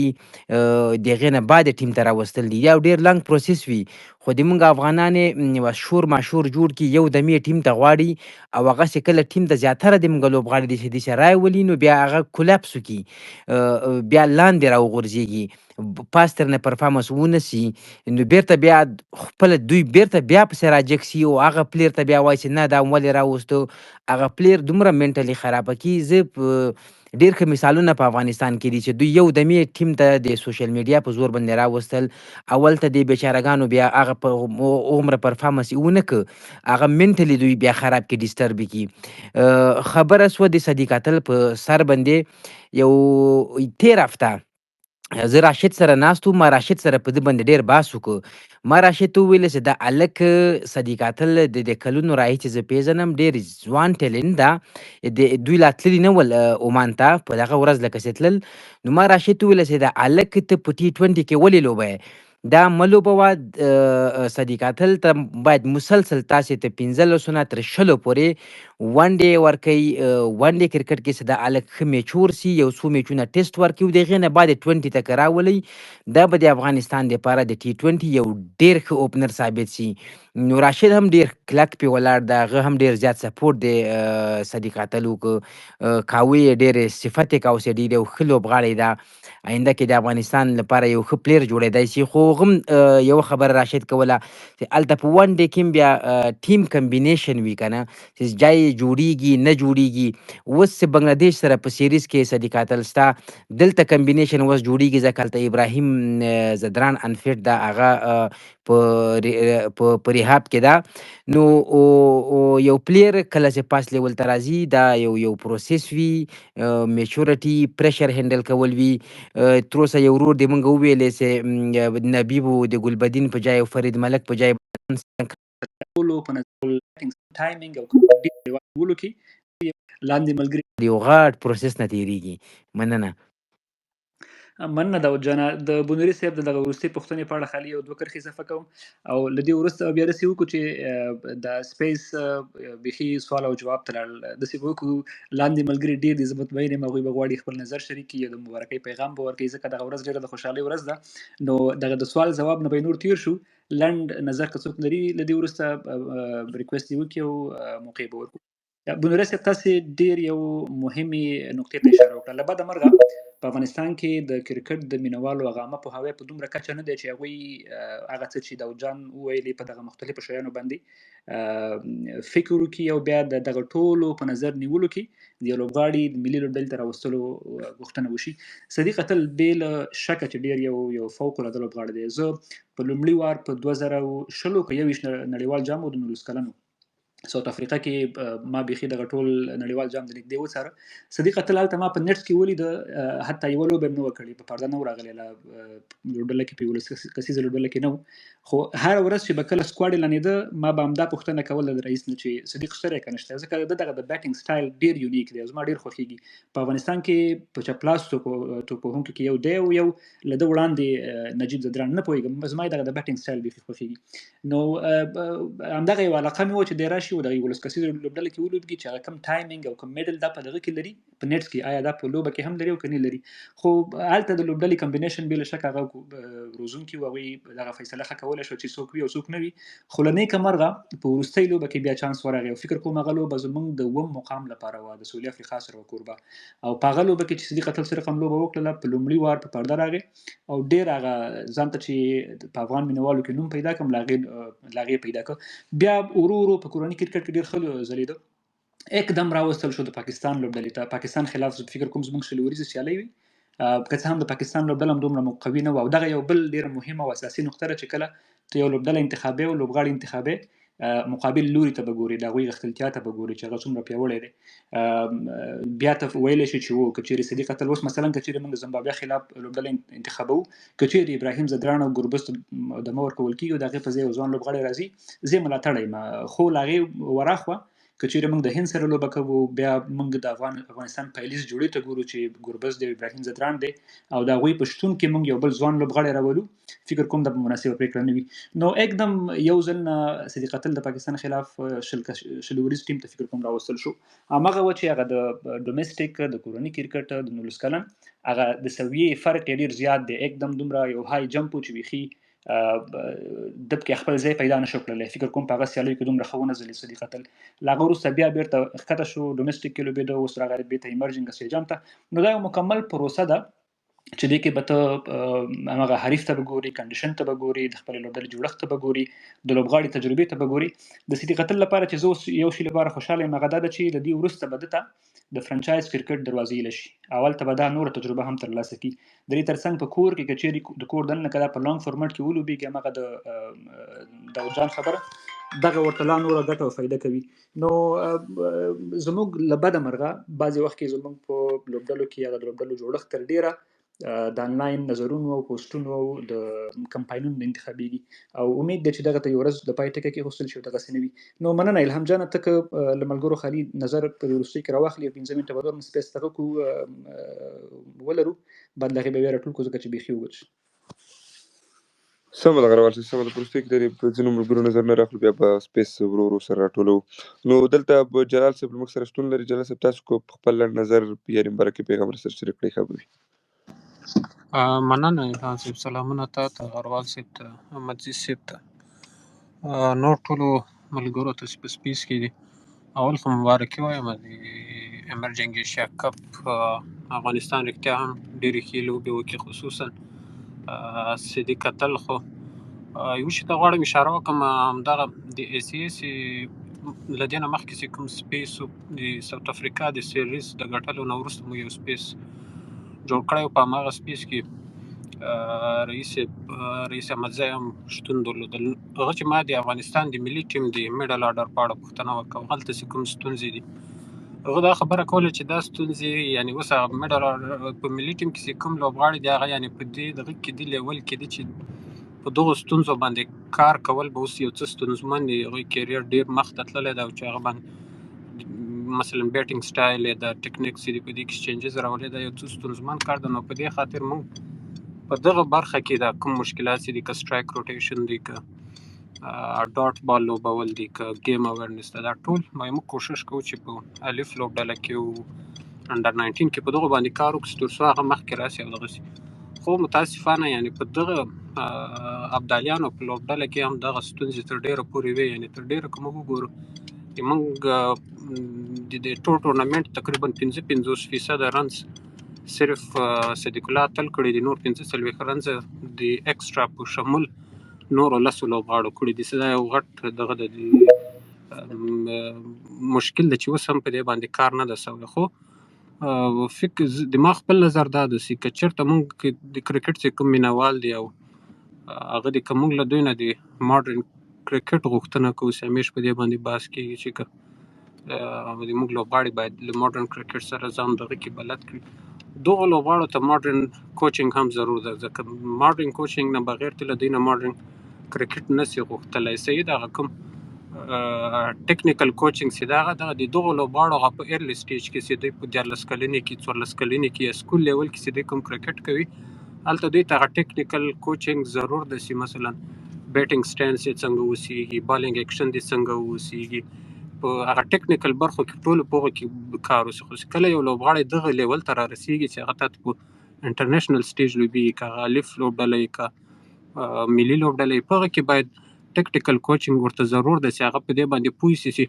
Speaker 4: دغه نه بعد ټیم ته راوستل دي یا ډیر لنګ پروسس وي خو د مونږ افغانانو شور ماشور جوړ کی یو د می ټیم ته غواړي او هغه شکل ټیم ته زیاتره د مونږ لوبغاړي دي چې د شرای ولینو بیا هغه کولاپس کی بیا لاندې راوغورځيږي پاستر نه پرفارمنس ونسی نو بیرته بیا خپل دوی بیرته بیا په سراجک سی او هغه پلیر ته بیا وایي چې نه دا ولې راوستو هغه پلیر دومره منټلی خراب کی زه ډیر ښه مثالونه په افغانستان کې دي چې دوی یو د می ټیم ته د سوشل میډیا په زور باندې راوستل اول ته د بیچارهګانو بیا هغه په عمر پرفارمنس ونه ک هغه منټلی دوی بیا خراب کی ډیسټرب کی خبره سو د صدیقاتل په سر باندې یو تیر هفته زه راشد سره ناست وم ما راشد سره په دې باندې ډېر بحث وکړو ما راشد ته وویله چې دا هلک صدیقاتل د کلونو راهیسې چې زه پېژنم ډېر ځوان ټیلنټ ده د دوی لا تللي نه ول عمان ته په دغه ورځ لکه چې تلل نو ما راشد ته وویله چې دا هلک ته په ټي 20 کې ولې لوبی دا مه لوبوه صدیق اتل ته باید مسلسل تاسې ته 15 نه تر 20 پورې ون ډے ورکوي. ون ډے کرکټ کې څه دا هلک ښه میچور سي، یو څو میچونه ټیسټ ورکړي، د هغې نه بعد 20 ته که راولئ دا به د افغانستان دپاره د T20 یو ډېر ښه اوپنر ثابت سي. نو راشد هم ډېر کلک پې ولاړ ده، هغه هم ډېر زیات سپورټ دی صدیق اتلو که کاوه یې ډېرې صفت یې کاوه سي، ډېر یو ښه لوبغاړی ده. آینده کې د افغانستان لپاره یو ښه پلیر جوړېدای شي. خو هغه هم یوه خبره راشد کوله چې هلته په ون ډے کې هم بیا ټیم کمبینیشن وي که نه، چې جای جوړیږي نه جوړیږي. اوس چې بنګلادیش سره په سیریز کې صدیق اتل ستا دلته کمبینیشن اوس جوړیږي ځکه هلته ابراهیم زدران انفټ ده، هغه په ریهاب کې ده. نو یو پلیر کله چې پاس لیول ته راځي دا یو پروسس وي، میچورټي، پریشر هینډل کول وي. تر اوسه یو ورور دې مونږ وویلې چې نبیب و د ګلبدین په جای او فرید ملک په جای
Speaker 3: ټولو په نظر ټایمینګ او ډېر نیولو کې لاندې ملګري
Speaker 4: یو غټ پروسس نه تېرېږي. مننه.
Speaker 3: مننه داود جانه. د بونوري صاحب د دغه وروستۍ پوښتنې په اړه خالي یو دوه کرښې اضافه کوم او له دې وروسته بیا داسې وکړو چې د سپیس بیخي سوال او جواب ته لاړل. داسې به وکړو لاندې ملګري ډېر دي، زه مطمئن یم هغوی به غواړي خپل نظر شریک کړي یا د مبارکۍ پیغام به ورکوي، ځکه دغه ورځ ډېره د خوشحالۍ ورځ ده. نو دغه د سوال ځواب نه به نور تیر شو، لنډ نظر که څوک لري له دې وروسته ریکویسټ یې وکړي او موقع به ورکړو. بونوري صاحب تاسې ډېر یو مهمې نقطې ته اشاره وکړه. له بده مرغه په افغانستان کې د کرکټ د مینوالو هغه عامه پوهاوی په دومره کچه نه دی چې هغوی هغه څه چې داود جان وویلې په دغه مختلفو شیانو باندې فکر وکړي او بیا د دغه ټولو په نظر نیولو کې د یو لوبغاړي د ملي لوبډلې ته راوستلو غوښتنه وشي. صدیق اتل بې له شکه چې ډېر یو فوق العاده لوبغاړی دی. زه په لومړي وار په 2020 کې 21 نړیوال جام و د 19 کلنو ساوث افریقا کې ما بيخي دغه ټول نړیوال جام د نږدې وڅاره. صدیق اتل هلته ما په نټس کې ولید، حتی یوه لوبه هم نه وه کړې، په پرده نه و راغلی، لوبډله کې په 11 کسیزه لوبډله کې نه و. خو هر ورځ چې به کله سکواډ اعلانېده ما به همدا پوښتنه کوله د رئیس نه چې صدیق شته که نشته، ځکه دغه د بیټینګ سټایل ډېر یونیک دی، زما ډېر خوښیږي. په افغانستان کې په چپلاس توپوهونکو کې یو دی او یو له ده وړاندې نجیب زدران، نه پوهېږم، زما دغه د بیټینګ سټایل بیخي خوښیږي. نو همدغه یو علاقه مې وه چې دی راشي او دغه 11 کسیزه لوبډله کې ولوبېږي چې هغه کوم ټایمینګ او کوم میډل دا په دغه کې لري په نیټس کې، آیا دا په لوبه کې هم لري او که نه لري. خو هلته د لوبډلې کمبینیشن بې له شک هغه روزونکي و، هغوی دغه فیصله ښه کولی شو چې څوک وي او څوک نه وي. خو له نیکه مرغه په وروستۍ لوبه کې بیا چانس ورغی او فکر کوم هغه لوبه زموږ د 2 مقام لپاره وه، د سویلي افریقا سره وه کوربه، او په هغه لوبه کې چې صدیق اتل سره کوم لوبه وکړله په لومړي وار په پرده راغی او ډېر هغه ځان ته چې په افغان مینوالو کې نوم پیدا کړم له هغې پیدا کړ. بیا ورو په کورني کرکټ کې ډېر ښه ځلېده، एकदम راوستل شو د پاکستان لوبډلې ته. پاکستان خلاف فکر کوم زموږ شل وريزې سیالۍ وي، که څه هم د پاکستان لوبډله هم دومره قوي نه وه. او دغه یو بل ډېره مهمه او اساسي نقطه ده چې کله ته یو لوبډله انتخابې او لوبغاړي انتخابې مقابل لوري ته به ګوري، د هغوی غښتلتیا ته به ګوري چې هغه څومره پیاوړی دی. بیا ته ویلی شي چې که چېرې صدیق اتل اوس مثلا که چېرې موږ د زمبابوې خلاف لوبډله انتخابوو، که چېرې ابراهیم زدران او ګربز ته دمه ورکول کېږي او د هغې په ځای یو ځوان لوبغاړی راځي، زه یې ملاتړی یم. خو له هغې وراخوا که چېرې موږ د هند سره لوبه کوو، بیا موږ د افغانستان پایلیز جوړې ته ګورو چې ګربز دی، ابراهیم زدران دی، او د هغوی په شتون کې موږ یو بل ځوان لوبغاړی راولو، فکر کوم د مناسبه پرېکړه نه وي. نو एकदम یو ځل نه صدیق اتل د پاکستان خلاف شل وریز ټیم ته فکر کوم راوستل شو. هماغه و چې هغه د ډومېسټک د کورني کرکټ د 19 کلن هغه د سویې فرق یې ډېر زیات دی، एकदम دومره یو های جمپ و چې بیخي دب کې خپل ځای پیدا نشو کړلی. فکر کوم په هغه سیالیو کې دومره ښه ونه ځلېد صدیق اتل. له هغه وروسته بیا بېرته ښکته شو، ډومېسټک کې لوبېده، اوس راغلی بېرته ایمرجنګ اسټیډیم ته. نو دا یو مکمل پروسه ده چې دې کې به ته هغه حریف ته به ګوري، کنډیشن ته به ګوري، د خپلې لوبډلې جوړښت ته به ګوري، د لوبغاړي تجربې ته به ګوري. د صدیق اتل لپاره چې زه اوس یو شي لپاره خوشحاله یم هغه دا ده چې له دې وروسته به ده ته د فرانچایز کرکټ دروازې ایله شي. اول ته به دا نوره تجربه هم ترلاسه کړي. د دې ترڅنګ په کور کې که چېرې د کور دننه که دا په لانګ فورمټ کې ولوبېږي، هماغه د داود جان خبره دغه ورته لا نوره ګټه او فایده کوي. نو زموږ له بده مرغه بعضې وخت کې زموږ په لوبډلو کې هغه د لوبډلو جوړښت تر ډېره د انلاین نظرونو او پوسټونو او د کمپاینونو نه انتخابېږي، او امید دی چې دغه ته یو ورځ د پای ټکی کېښودل شي او دغسې نه وي. نو مننه الهام جانه، ته که له ملګرو خالي نظر په دې وروستۍ کې راواخلي او 15 منټه به نور سپیس دغه کړو ولرو، بعد له هغې به بیا راټول کړو ځکه چې بیخي اوږد شي.
Speaker 1: سمه ده غروال صاحب، سمه ده. په وروستیو کې د په ځینو ملګرو نظر نه راخلو، بیا به سپیس ورو ورو سره راټولوو. نو دلته به جلال صاحب له موږ سره شتون لري. جلال صاحب، تاسو کو په خپل لنډ نظر یعنې مبارکي پیغام سره شریک کړئ، ښه به وي.
Speaker 9: مننه الهام صاحب، سلامونه تا ته، غروال صاحب ته، احمدزي صاحب ته، نور ټولو ملګرو ته چې په سپیس کې دي. اول خو مبارکي وایم د امرجنګ ایشیا کپ. افغانستان رښتیا هم ډېرې ښې لوبې وکړې، خصوصا چې دې کتل. خو یو شي ته غواړم اشاره وکړم، همدغه د ای سی ایس له دې نه مخکې چې کوم سپیس د ساوت افریقا د سیریز د ګټلو نه وروسته مو یو سپیس جوړ کړی و. په هماغه سپیس کې رئیس احمدزی هم شتون درلودل. هغه چې ما د افغانستان د ملي ټیم د میډل آرډر په اړه پوښتنه وکړه، هلته چې کوم ستونزې دي، هغه دا خبره کوله چې دا ستونزې یعنې اوس هغه میډل آرډر په ملي ټیم کې چې کوم لوبغاړي دي، هغه یعنې په دې دغه کې دي، لیول کې دي چې په دغو ستونزو باندې کار کول به اوس یو څه ستونزمن دي. هغوی کیریر ډېر مخته تللی دی، او چې هغه باندې مثلا بیټینګ سټایل یې د ټیکنیکس چې دي په دې کې چینجز راولي، دا یو څه ستونزمن کار دی. نو په دې خاطر موږ په دغه برخه کې دا کوم مشکلات چې دي، که سټرایک روټیشن دی، که ډاټ بال لوبول دي، که ګیم اویرنس ده، دا ټول موږ کوشش کوو چې په الف لوبډله کې او انډر 19 کې په دغو باندې کار وکړو تر څو هغه مخکې راسي او دغسې. خو متاسفانه یعنې په دغه ابدالیانو په لوبډله کې هم دغه ستونزې تر ډېره پورې وې. یعنې تر ډېره که موږ وګورو چې موږ د ټول ټورنمنټ تقریبا 55% رنز صرف صدیق الله اتل کړي دي، نور 45 رنز د ایکسترا په شمول نورو 10 لوبغاړو کړي دي. دا یو غټ دغه د مشکل دی چې اوس هم په دې باندې کار نه ده سوی. خو فکر د ما خپل نظر دا ده چې که چېرته موږ د کرکټ چې کوم مینوال دي او هغه د که موږ له دوی نه د ماډرن کرکټ غوښتنه کوو چې همیش په دې باندې بحث کېږي چې که موږ لوبغاړي باید له ماډرن کرکټ سره ځان دغه کې بلد کړي. دغو لوبغاړو ته ماډرن کوچنګ هم ضرور ده، ځکه ماډرن کوچنګ نه بغیر ته له دوی نه ماډرن کرکټ نشي غوښتلی. صحیح ده، هغه کوم ټیکنیکل کوچنګ چې دغه د دغو لوبغاړو هغه په ارلی سټیج کې چې دوی په 14 کلنې کې 14 کلنې کې یا سکول لیول کې چې دوی کوم کرکټ کوي، هلته دوی ته هغه ټیکنیکل کوچنګ ضرور ده چې مثلا بیټینګ سټانس یې څنګه اوسیږي، بالینګ اکشن دې څنګه اوسیږي، په هغه ټیکنیکل برخو کې ټولو په هغو کې کار وشي. خو چې کله یو لوبغاړی دغه لیول ته رارسېږي چې هغه تاته په انټرنیشنل سټیج لوبېږي، که هغه الف لوبډله وي، که ملي لوبډله وي، په هغه کې باید ټیکنیکل کوچنګ ورته ضرور ده چې هغه په دې باندې پوه شي چې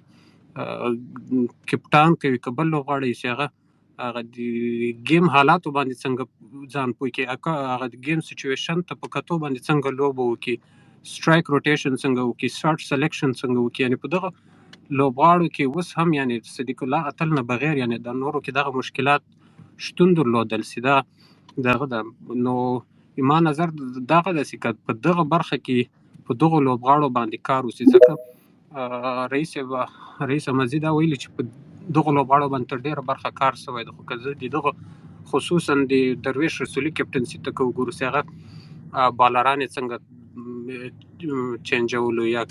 Speaker 9: کپټان کوي که بل لوبغاړی چې هغه د ګیم حالاتو باندې څنګه ځان پوه کړي، هغه د ګیم سچویشن ته په کتو باندې څنګه لوبه وکړي، سټرایک روټیشن څنګه وکړي، شاټ سلیکشن څنګه وکړي. یعنې په دغه لوبغاړو کې اوس هم یعنې صدیق الله اتل نه بغیر یعنې د نورو کې دغه مشکلات شتون درلودل چې دا دغه ده. نو ما نظر دغه ده چې که په دغه برخه کې په دغو لوبغاړو باندې کار وشي، ځکه رئیس احمدزي دا ویلي چې په دغو لوبغاړو باندې تر ډېره برخه کار شوی ده. خو که زه د دغه خصوصا د درویش رسولي کپټنسي ته که وګورو چې هغه بالران یې څنګه چینجولو، یا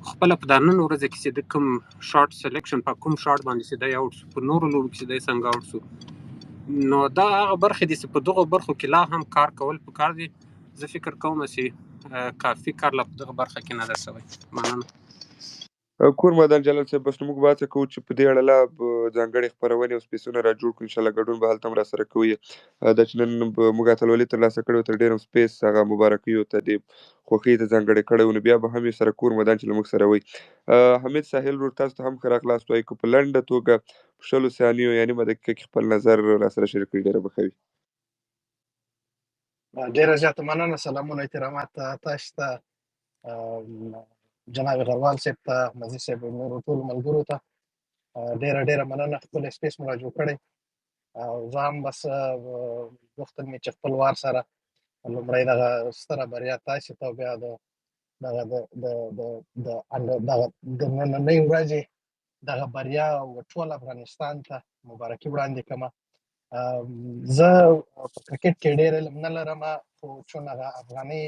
Speaker 9: خپله په دا نن ورځ کې چې د کوم شاټ سلیکشن په کوم شاټ باندې چې دی آوټ سو، په نورو لوبو کې چې دی څنګه آوټ سو. نو دا هغه برخې دي چې په دغو برخو کې لا هم کار کول پکار دي. زه فکر کوم چې کافي کار لا په دغه برخه کې نه ده سوی. مننه.
Speaker 1: کور مدان جلال صاحب، بس نو موږ به هڅه کوو چې په دې اړه لا ځانګړې خپرونې او سپیسونه را جوړ کړو. انشاءالله ګډون به هلته هم راسره کوئ. دا چې نن به موږ اتلولي ترلاسه کړې وه، تر ډېره هم سپیس هغه مبارکیو ته د خوښۍ ته ځانګړې کړی و، نو بیا به هم یې سره کور مدان چې له موږ سره وي. حمید ساحل ورور، تاسو ته هم ښه راغلاست وایو. که په لنډه توګه په 100 ثانیو یا نیمه دقیقه کې خپل نظر راسره شریک کړي، ډېره به ښه وي.
Speaker 2: ډېره زیاته مننه. سلامونه احترامات تاسو ته، جناب غروال صاحب ته، احمدزي صاحب او نورو ټولو ملګرو ته ډېره مننه. خپل سپیس مو را جوړ کړی او زه هم بس غوښتل مې چې خپل وار سره لومړی دغه ستره بریا تاسو ته، بیا د نننۍ ورځې دغه بریا او ټول افغانستان ته مبارکي وړاندې کوم. زه په کرکټ کې ډېر علم نه لرم، خو چون هغه افغاني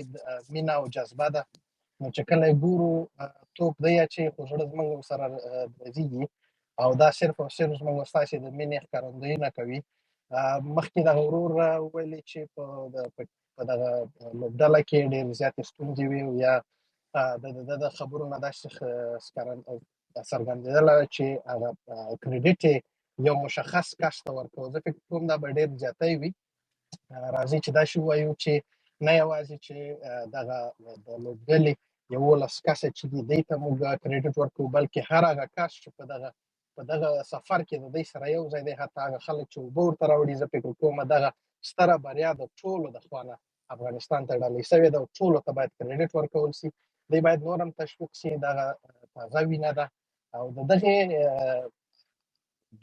Speaker 2: مینه او جذبه ده، نو چې کله یې ګورو توپ دی اچوي، خو زړه زموږ ورسره درزېږي او دا صرف او صرف زموږ او ستاسې د مینې ښکارندویي نه کوي. مخکې دغه ورور ویلي چې په په دغه لوبډله کې ډېر زیاتې ستونزې وي یا د خبرو نه داسې څرګندېدله چې هغه کریډیټ یو مشخص کس ته ورکوو. زه فکر کوم دا به ډېر زیاتی وي. راځئ چې دا شی ووایو چې نه یوازې چې دغه د لوبډلې 11 کسه چې دي دوی ته موږ کریډیټ ورکوو، بلکې هر هغه کس چې په دغه سفر کې د دوی سره یو ځای دی، حتی هغه خلک چې اوبه ورته راوړي. زه فکر کوم دغه ستره بریا د ټولو د خوا نه افغانستان ته ډالۍ سوې ده او ټولو ته باید کریډیټ ورکول شي. دوی باید نور هم تشویق شي. دغه تازه وینه ده او د دغې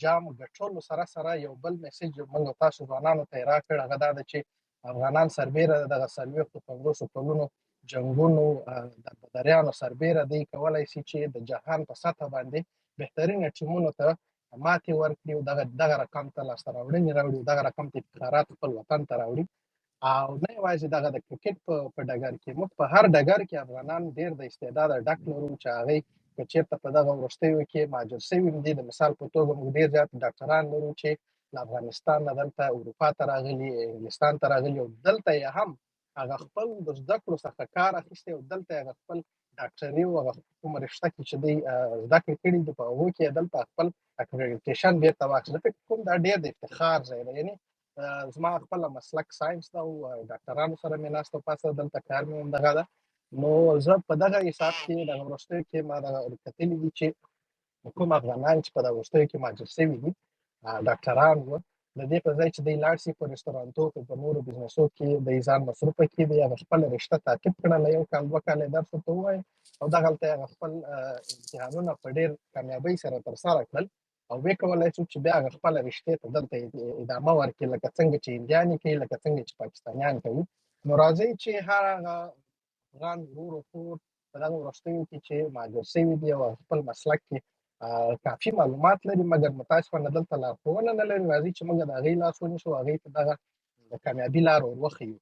Speaker 2: جام ګټلو سره یو بل میسج موږ تاسو ځوانانو ته یې راکړ، هغه دا ده چې افغانان سربیره دغه 40-50 کلونو جنګونو د بدریانو سربیره دوی کولی شي چې د جهان په سطحه باندې بهترینه ټیمونو ته ماتې ورکړي او دغه رقم ته لاسته راوړنې راوړي او دغه رقم ته افتخارات خپل وطن ته راوړي. او نه یوازې دغه د کرکټ په ډګر کې، موږ په هر ډګر کې افغانان ډېر د استعداده ډک لرو چې هغوی که چېرته په دغه وروستیو کې مهاجر سوي دي. د مثال په توګه موږ ډېر زیات ډاکټران لرو چې له افغانستان نه دلته اروپا ته راغلي، انګلستان ته راغلي او دلته یې هم هغه خپل د زده کړو څخه کار اخیستی او دلته یې هغه خپل ډاکټري او هغه کومه رشته کې چې دوی زده کړې کړي دي په هغو کې یې دلته خپل اکریډیټیشن بېرته واخیست. زه فکر کوم دا ډېر د افتخار ځای دی. یعنې زما خپله مسلک ساینس ده او ډاکټرانو سره مې ناسته پاسته دلته کار مې هم دغه ده. نو زه په دغه حساب کې دغه وروستیو کې ما دغه کتلي دي چې کوم افغانان چې په دغه وروستیو کې مهاجر سوي دي ډاکټران وو، د دې په ځای چې دوی لاړ شي په رستورانتو کې په نورو بزنسو کې د ځان مصروفه کړي، دوی هغه خپله رشته تعقیب کړله، 1 کال 2 کاله یې درس ورته ووایه او دغلته یې هغه خپل امتحانونه په ډېر کامیابۍ سره ترسره کړل او ویې کولی شو چې بیا هغه خپله رشتې ته دلته ادامه ورکړي، لکه څنګه چې هندیان یې کوي، لکه څنګه چې پاکستانیان کوي. نو راځئ چې هر هغه افغان ورور او خور په دغه وروستیو کې چې مهاجر سوي دي او خپل مسلک کې کافي معلومات لري مګر متاسفانه دلته لارښوونه نه لري، راځي چې موږ د هغوی لاس ونیسو، هغوی ته دغه د کامیابي لار ور وښیو.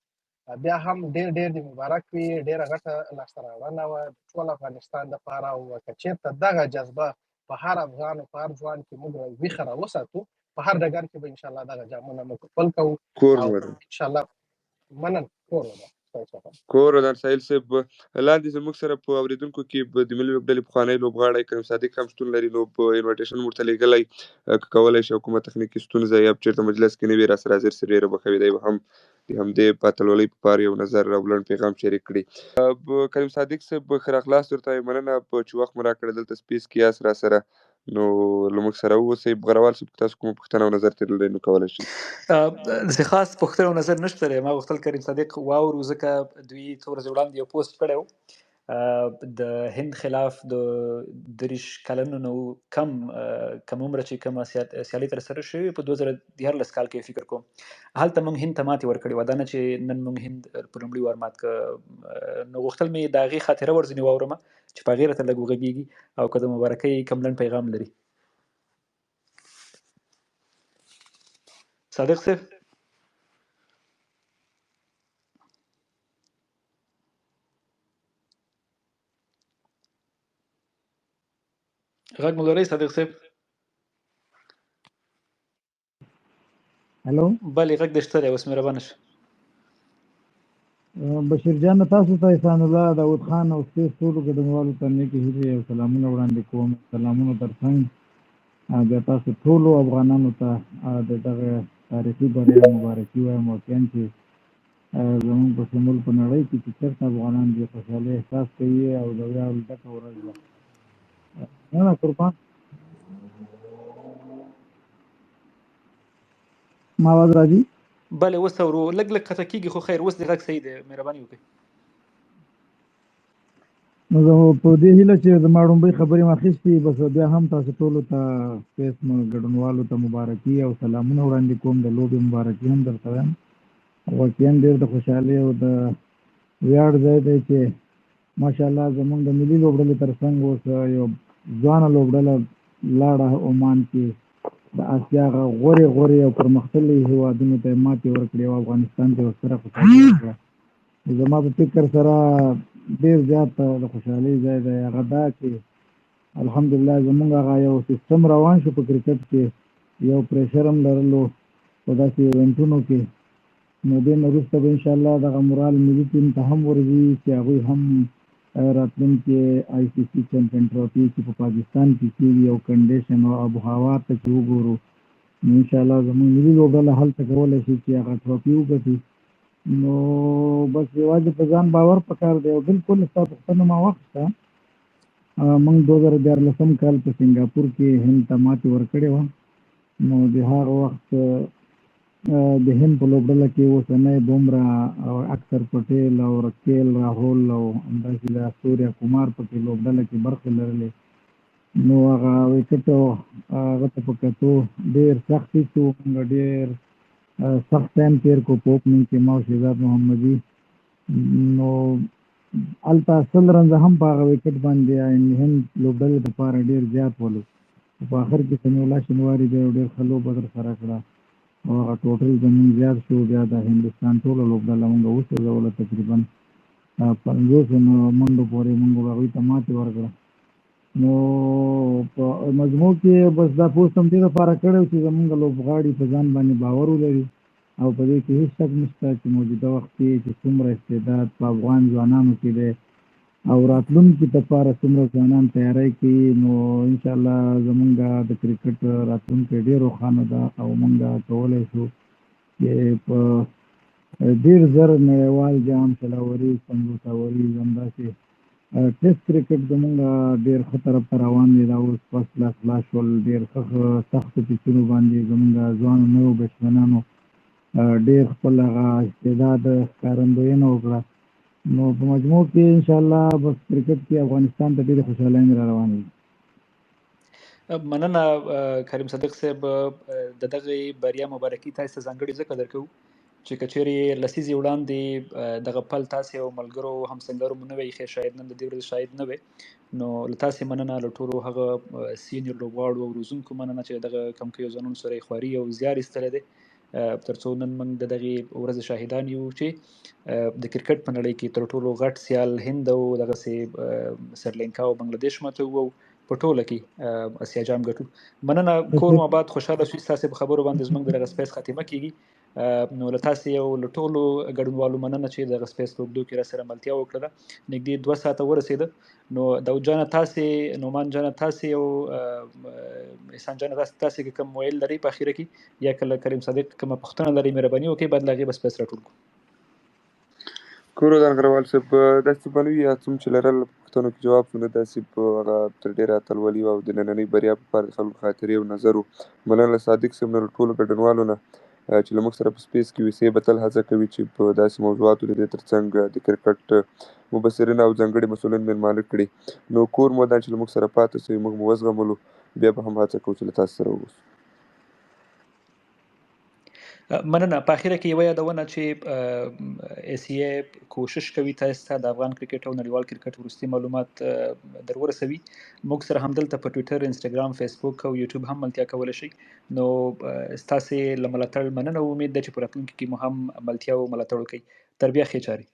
Speaker 2: بیا هم ډېر دې مبارک وي. ډېره غټه لاسته راوړنه وه د ټول افغانستان دپاره او که چېرته دغه جذبه په هر افغان او په هر ځوان کې موږ ویښه راوساتو، په هر ډګر کې به انشاءالله دغه جامونه موږ خپل کوو او انشاءالله مننه.
Speaker 1: کور ودان سایل صاحب لاندې زموږ سره په اورېدونکو کې د ملي لوبډلې پخوانی لوبغاړی کریم صادق هم شتون لري. نو په انویټیشن ورته لیږلی که کولی شي کومه تخنیکي ستونزه یا چېرته مجلس کې نه وي راسره حاضر سي ډېره بښوي دی هم د همدې پاتلولۍ په پار یو نظر او لنډ پیغام شریک کړي. کریم صادق صاحب ښه راغلاست ورته مننه چې وخت مو راکړی دلته سپیس کې یاست راسره. نو له موږ سره واوسئ. غروال صاحب که تاسو کومه پوښتنه او نظر درلودی نو کولی شئ.
Speaker 3: زه خاص پوښتنه او نظر نشته دی. ما غوښتل کریم صادق واورو ځکه دوی څو ورځې وړاندې یو پوسټ کړی و د هند خلاف د 30 کلونو نه کم عمره چې کومه سیالي ترسره شوې په 2014 کال کې فکر کوم هلته موږ هند ته ماتې ورکړې وه. دا نه چې نن موږ هند په لومړي وار مات که. نو غوښتل مې د هغې خاطره ورځنې واورم چې په هغې راته لږ وغږېږي او که د مبارکۍ کوم لنډ پیغام لري. صادق صاحب غږ مو لرئ صادق صاحب؟
Speaker 10: هلو
Speaker 3: بلې غږ دې شته دی، اوس مهربانه شه.
Speaker 10: بشیر جان تاسو ته احسان الله داود خان او سپیس ټولو ګډونوالو ته نیکې هیلې او سلامونه وړاندې کوم. سلامونه ترڅنګ بیا تاسو ټولو افغانانو ته د دغه تاریخي بریا مبارکي وایم. واقعا چې زموږ په شمول په نړۍ کې چې چېرته افغانان دې خوشحالۍ احساس کوي او د ویاړ ډکه ورځ ده. نه قربان ما آواز راځي؟
Speaker 3: بله اوس اورو. لږ قطع کېږي خو خیر اوس دې غږ صحیح دی. مهرباني وکړئ.
Speaker 10: نو زه په دې هیله چې زما ړومبۍ خبرې مو اخیستې بس بیا هم تاسو ټولو ته سپیس ګډونوالو ته مبارکي او سلامونه وړاندې کوم. د لوبې مبارکي هم درته وایم. واقعا ډېر د خوشحالۍ او د ویاړ ځای دی چې ماشاءالله زموږ د ملي لوبډلې تر څنګ اوس یو ځوانه لوبډله لاړه عمان کې د اسیا غورې او پرمختللي هېوادونو ته یې ماتې ورکړې او افغانستان ته یې ورسره خوشحالي وکړه. زما په فکر سره ډېر زیات د خوشحالۍ ځای دی. هغه دا چې الحمدلله زموږ هغه یو سیستم روان شو په کرکټ کې، یو پریشر هم لرلو په داسې ایونټونو کې نو دې نه وروسته به انشاءالله دغه مورال ملي ټیم ته هم ورځي چې هغوی هم راتلونکي آی سی سی چمپیون ټرافي چې په پاکستان کې کېږي او کنډیشن او آب و هوا ته چې وګورو نو انشاءالله زموږ ملي لوبډله هلته کولی شي چې هغه ټرافي وګټي. نو بس یوازې په ځان باور پکار دی او بالکل ستا پوښتنه ما واخیسته. موږ 2014 کال په سنګاپور کې هند ته ماتې ورکړې وه. نو د هغه وخت د هند په لوبډله کې اوسنی بومرا او اکثر پټیل او رکیل راهول او همداسې د سوریا کمار پکې لوبډله کې برخې لرلې. نو هغه وکټ هغه ته په کتو ډېر سخت ایستو، موږ ډېر سخت ټایم تېر کړو په اوپننګ کې ما او شهزاد محمدي. نو هلته 100 رنزه هم په هغه وکټ باندې هند لوبډلې دپاره ډېر زیات ولو. په آخر کې سمیع الله شنواري بیا یو ډېر ښه لوبه درسره کړه او هغه ټوټل زموږ زیات شو. بیا د هندوستان ټوله لوبډله موږ وسوځوله، تقریبا 50 منډو پورې موږ هغوی ته ماتې ورکړه. نو په مجموع کې بس دا پوسټ هم دې لپاره کړی چې زموږ لوبغاړي په ځان باندې باور ولري او په دې کې هېڅ شک نشته چې موجوده وخت کې چې څومره استعداد په افغان ځوانانو کې دی او راتلونکي لپاره څومره ځوانان تیاری کوي. نو انشاءالله زموږ د کرکټ راتلونکی ډېر روښانه ده او موږ کولی شو چې په ډېر زر نړیوال جام شلاوري سمبوساوري همداسې ټیسټ کرکټ زموږ ډېر ښه طرف ته روان دی. دا اوس فسټ کلاس خلاص شول، ډېر ښه سختو پیچونو باندې زموږ ځوانو نویو بیټسمنانو ډېر خپل هغه استعداد ښکارندوینه وکړه. نو په مجموع کې انشاءالله بس کرکټ کې افغانستان ته ډېرې خوشحالۍ را روانې دي.
Speaker 3: مننه کریم صدیق صاحب، د دغه بریا مبارکي تاسو ته ځانګړې ځکه درکوو چې کچېرې لسیزې وړاندې دغه پل تاسې او ملګرو همسنګرو مو نه وی ایښی، شاید نن د دې ورځې شاید نه وی. نو له تاسې مننه، له ټولو هغه سینیور لوبغاړو او روزونکو مننه چې دغه کمکیو ځانونو سره یې خواري او زیار ایستلی دی تر څو نن موږ د دغې ورځې شاهدان یو چې د کرکټ په نړۍ کې تر ټولو غټ سیال هند او دغسې سریلانکا او بنګلادیش ماته وو په ټوله کې اسیا جام ګټو. مننه، کور مو آباد، خوشحاله شو ستاسې په خبرو باندې زموږ دغه سپیس خاتمه کیږي. نو له تاسې او له ټولو ګډونوالو مننه چې دغه سپیس په اوږدو کې راسره ملتیا وکړله. نږدې 2 ساعته ورسېده. نو داود جانه تاسې، نومان جانه تاسې او احسان جانه تاسې که کوم ویل لرئ په اخیره کې یا که له کریم صدیق کومه پوښتنه لرئ مهرباني وکړئ، بعد له هغې به سپیس راټول کړو.
Speaker 1: کورودان غروال صاحب داسې بنوي یا څوم چې لرل پوښتنو کې جواب شو، نه داسې په هغه تر ډېره اتلولي او د نننۍ بریا په پاره د خلکو خاطرې او نظر و. مننه له صادق صاحب نه، له ټولو ګډونوالو نه چې له موږ سره په سپیس کې وي. به تل هڅه کوي چې په داسې موضوعاتو د دې تر څنګ د کرکټ مبصرین او ځانګړي مسؤلین مېلمانه کړي. نو کور مو ودان چې له موږ سره پاتې سوی، موږ مو وزغملو، بیا به هم هڅه کوو چې له تاسو سره واوسو.
Speaker 3: مننه. په اخیره کې یوه یادونه چې ایس ای کوشش کوي تاسو ته د افغان کرکټ او نړیوال کرکټ وروستي معلومات در ورسوي. موږ سره همدلته په ټویټر، انسټاګرام، فیسبوک او یوټیوب هم ملتیا کولی شئ. نو ستاسې له ملاتړ مننه او امید ده چې په راتلونکي کې مو هم ملتیا او ملاتړ وکړئ. تر بیا ښې چارې.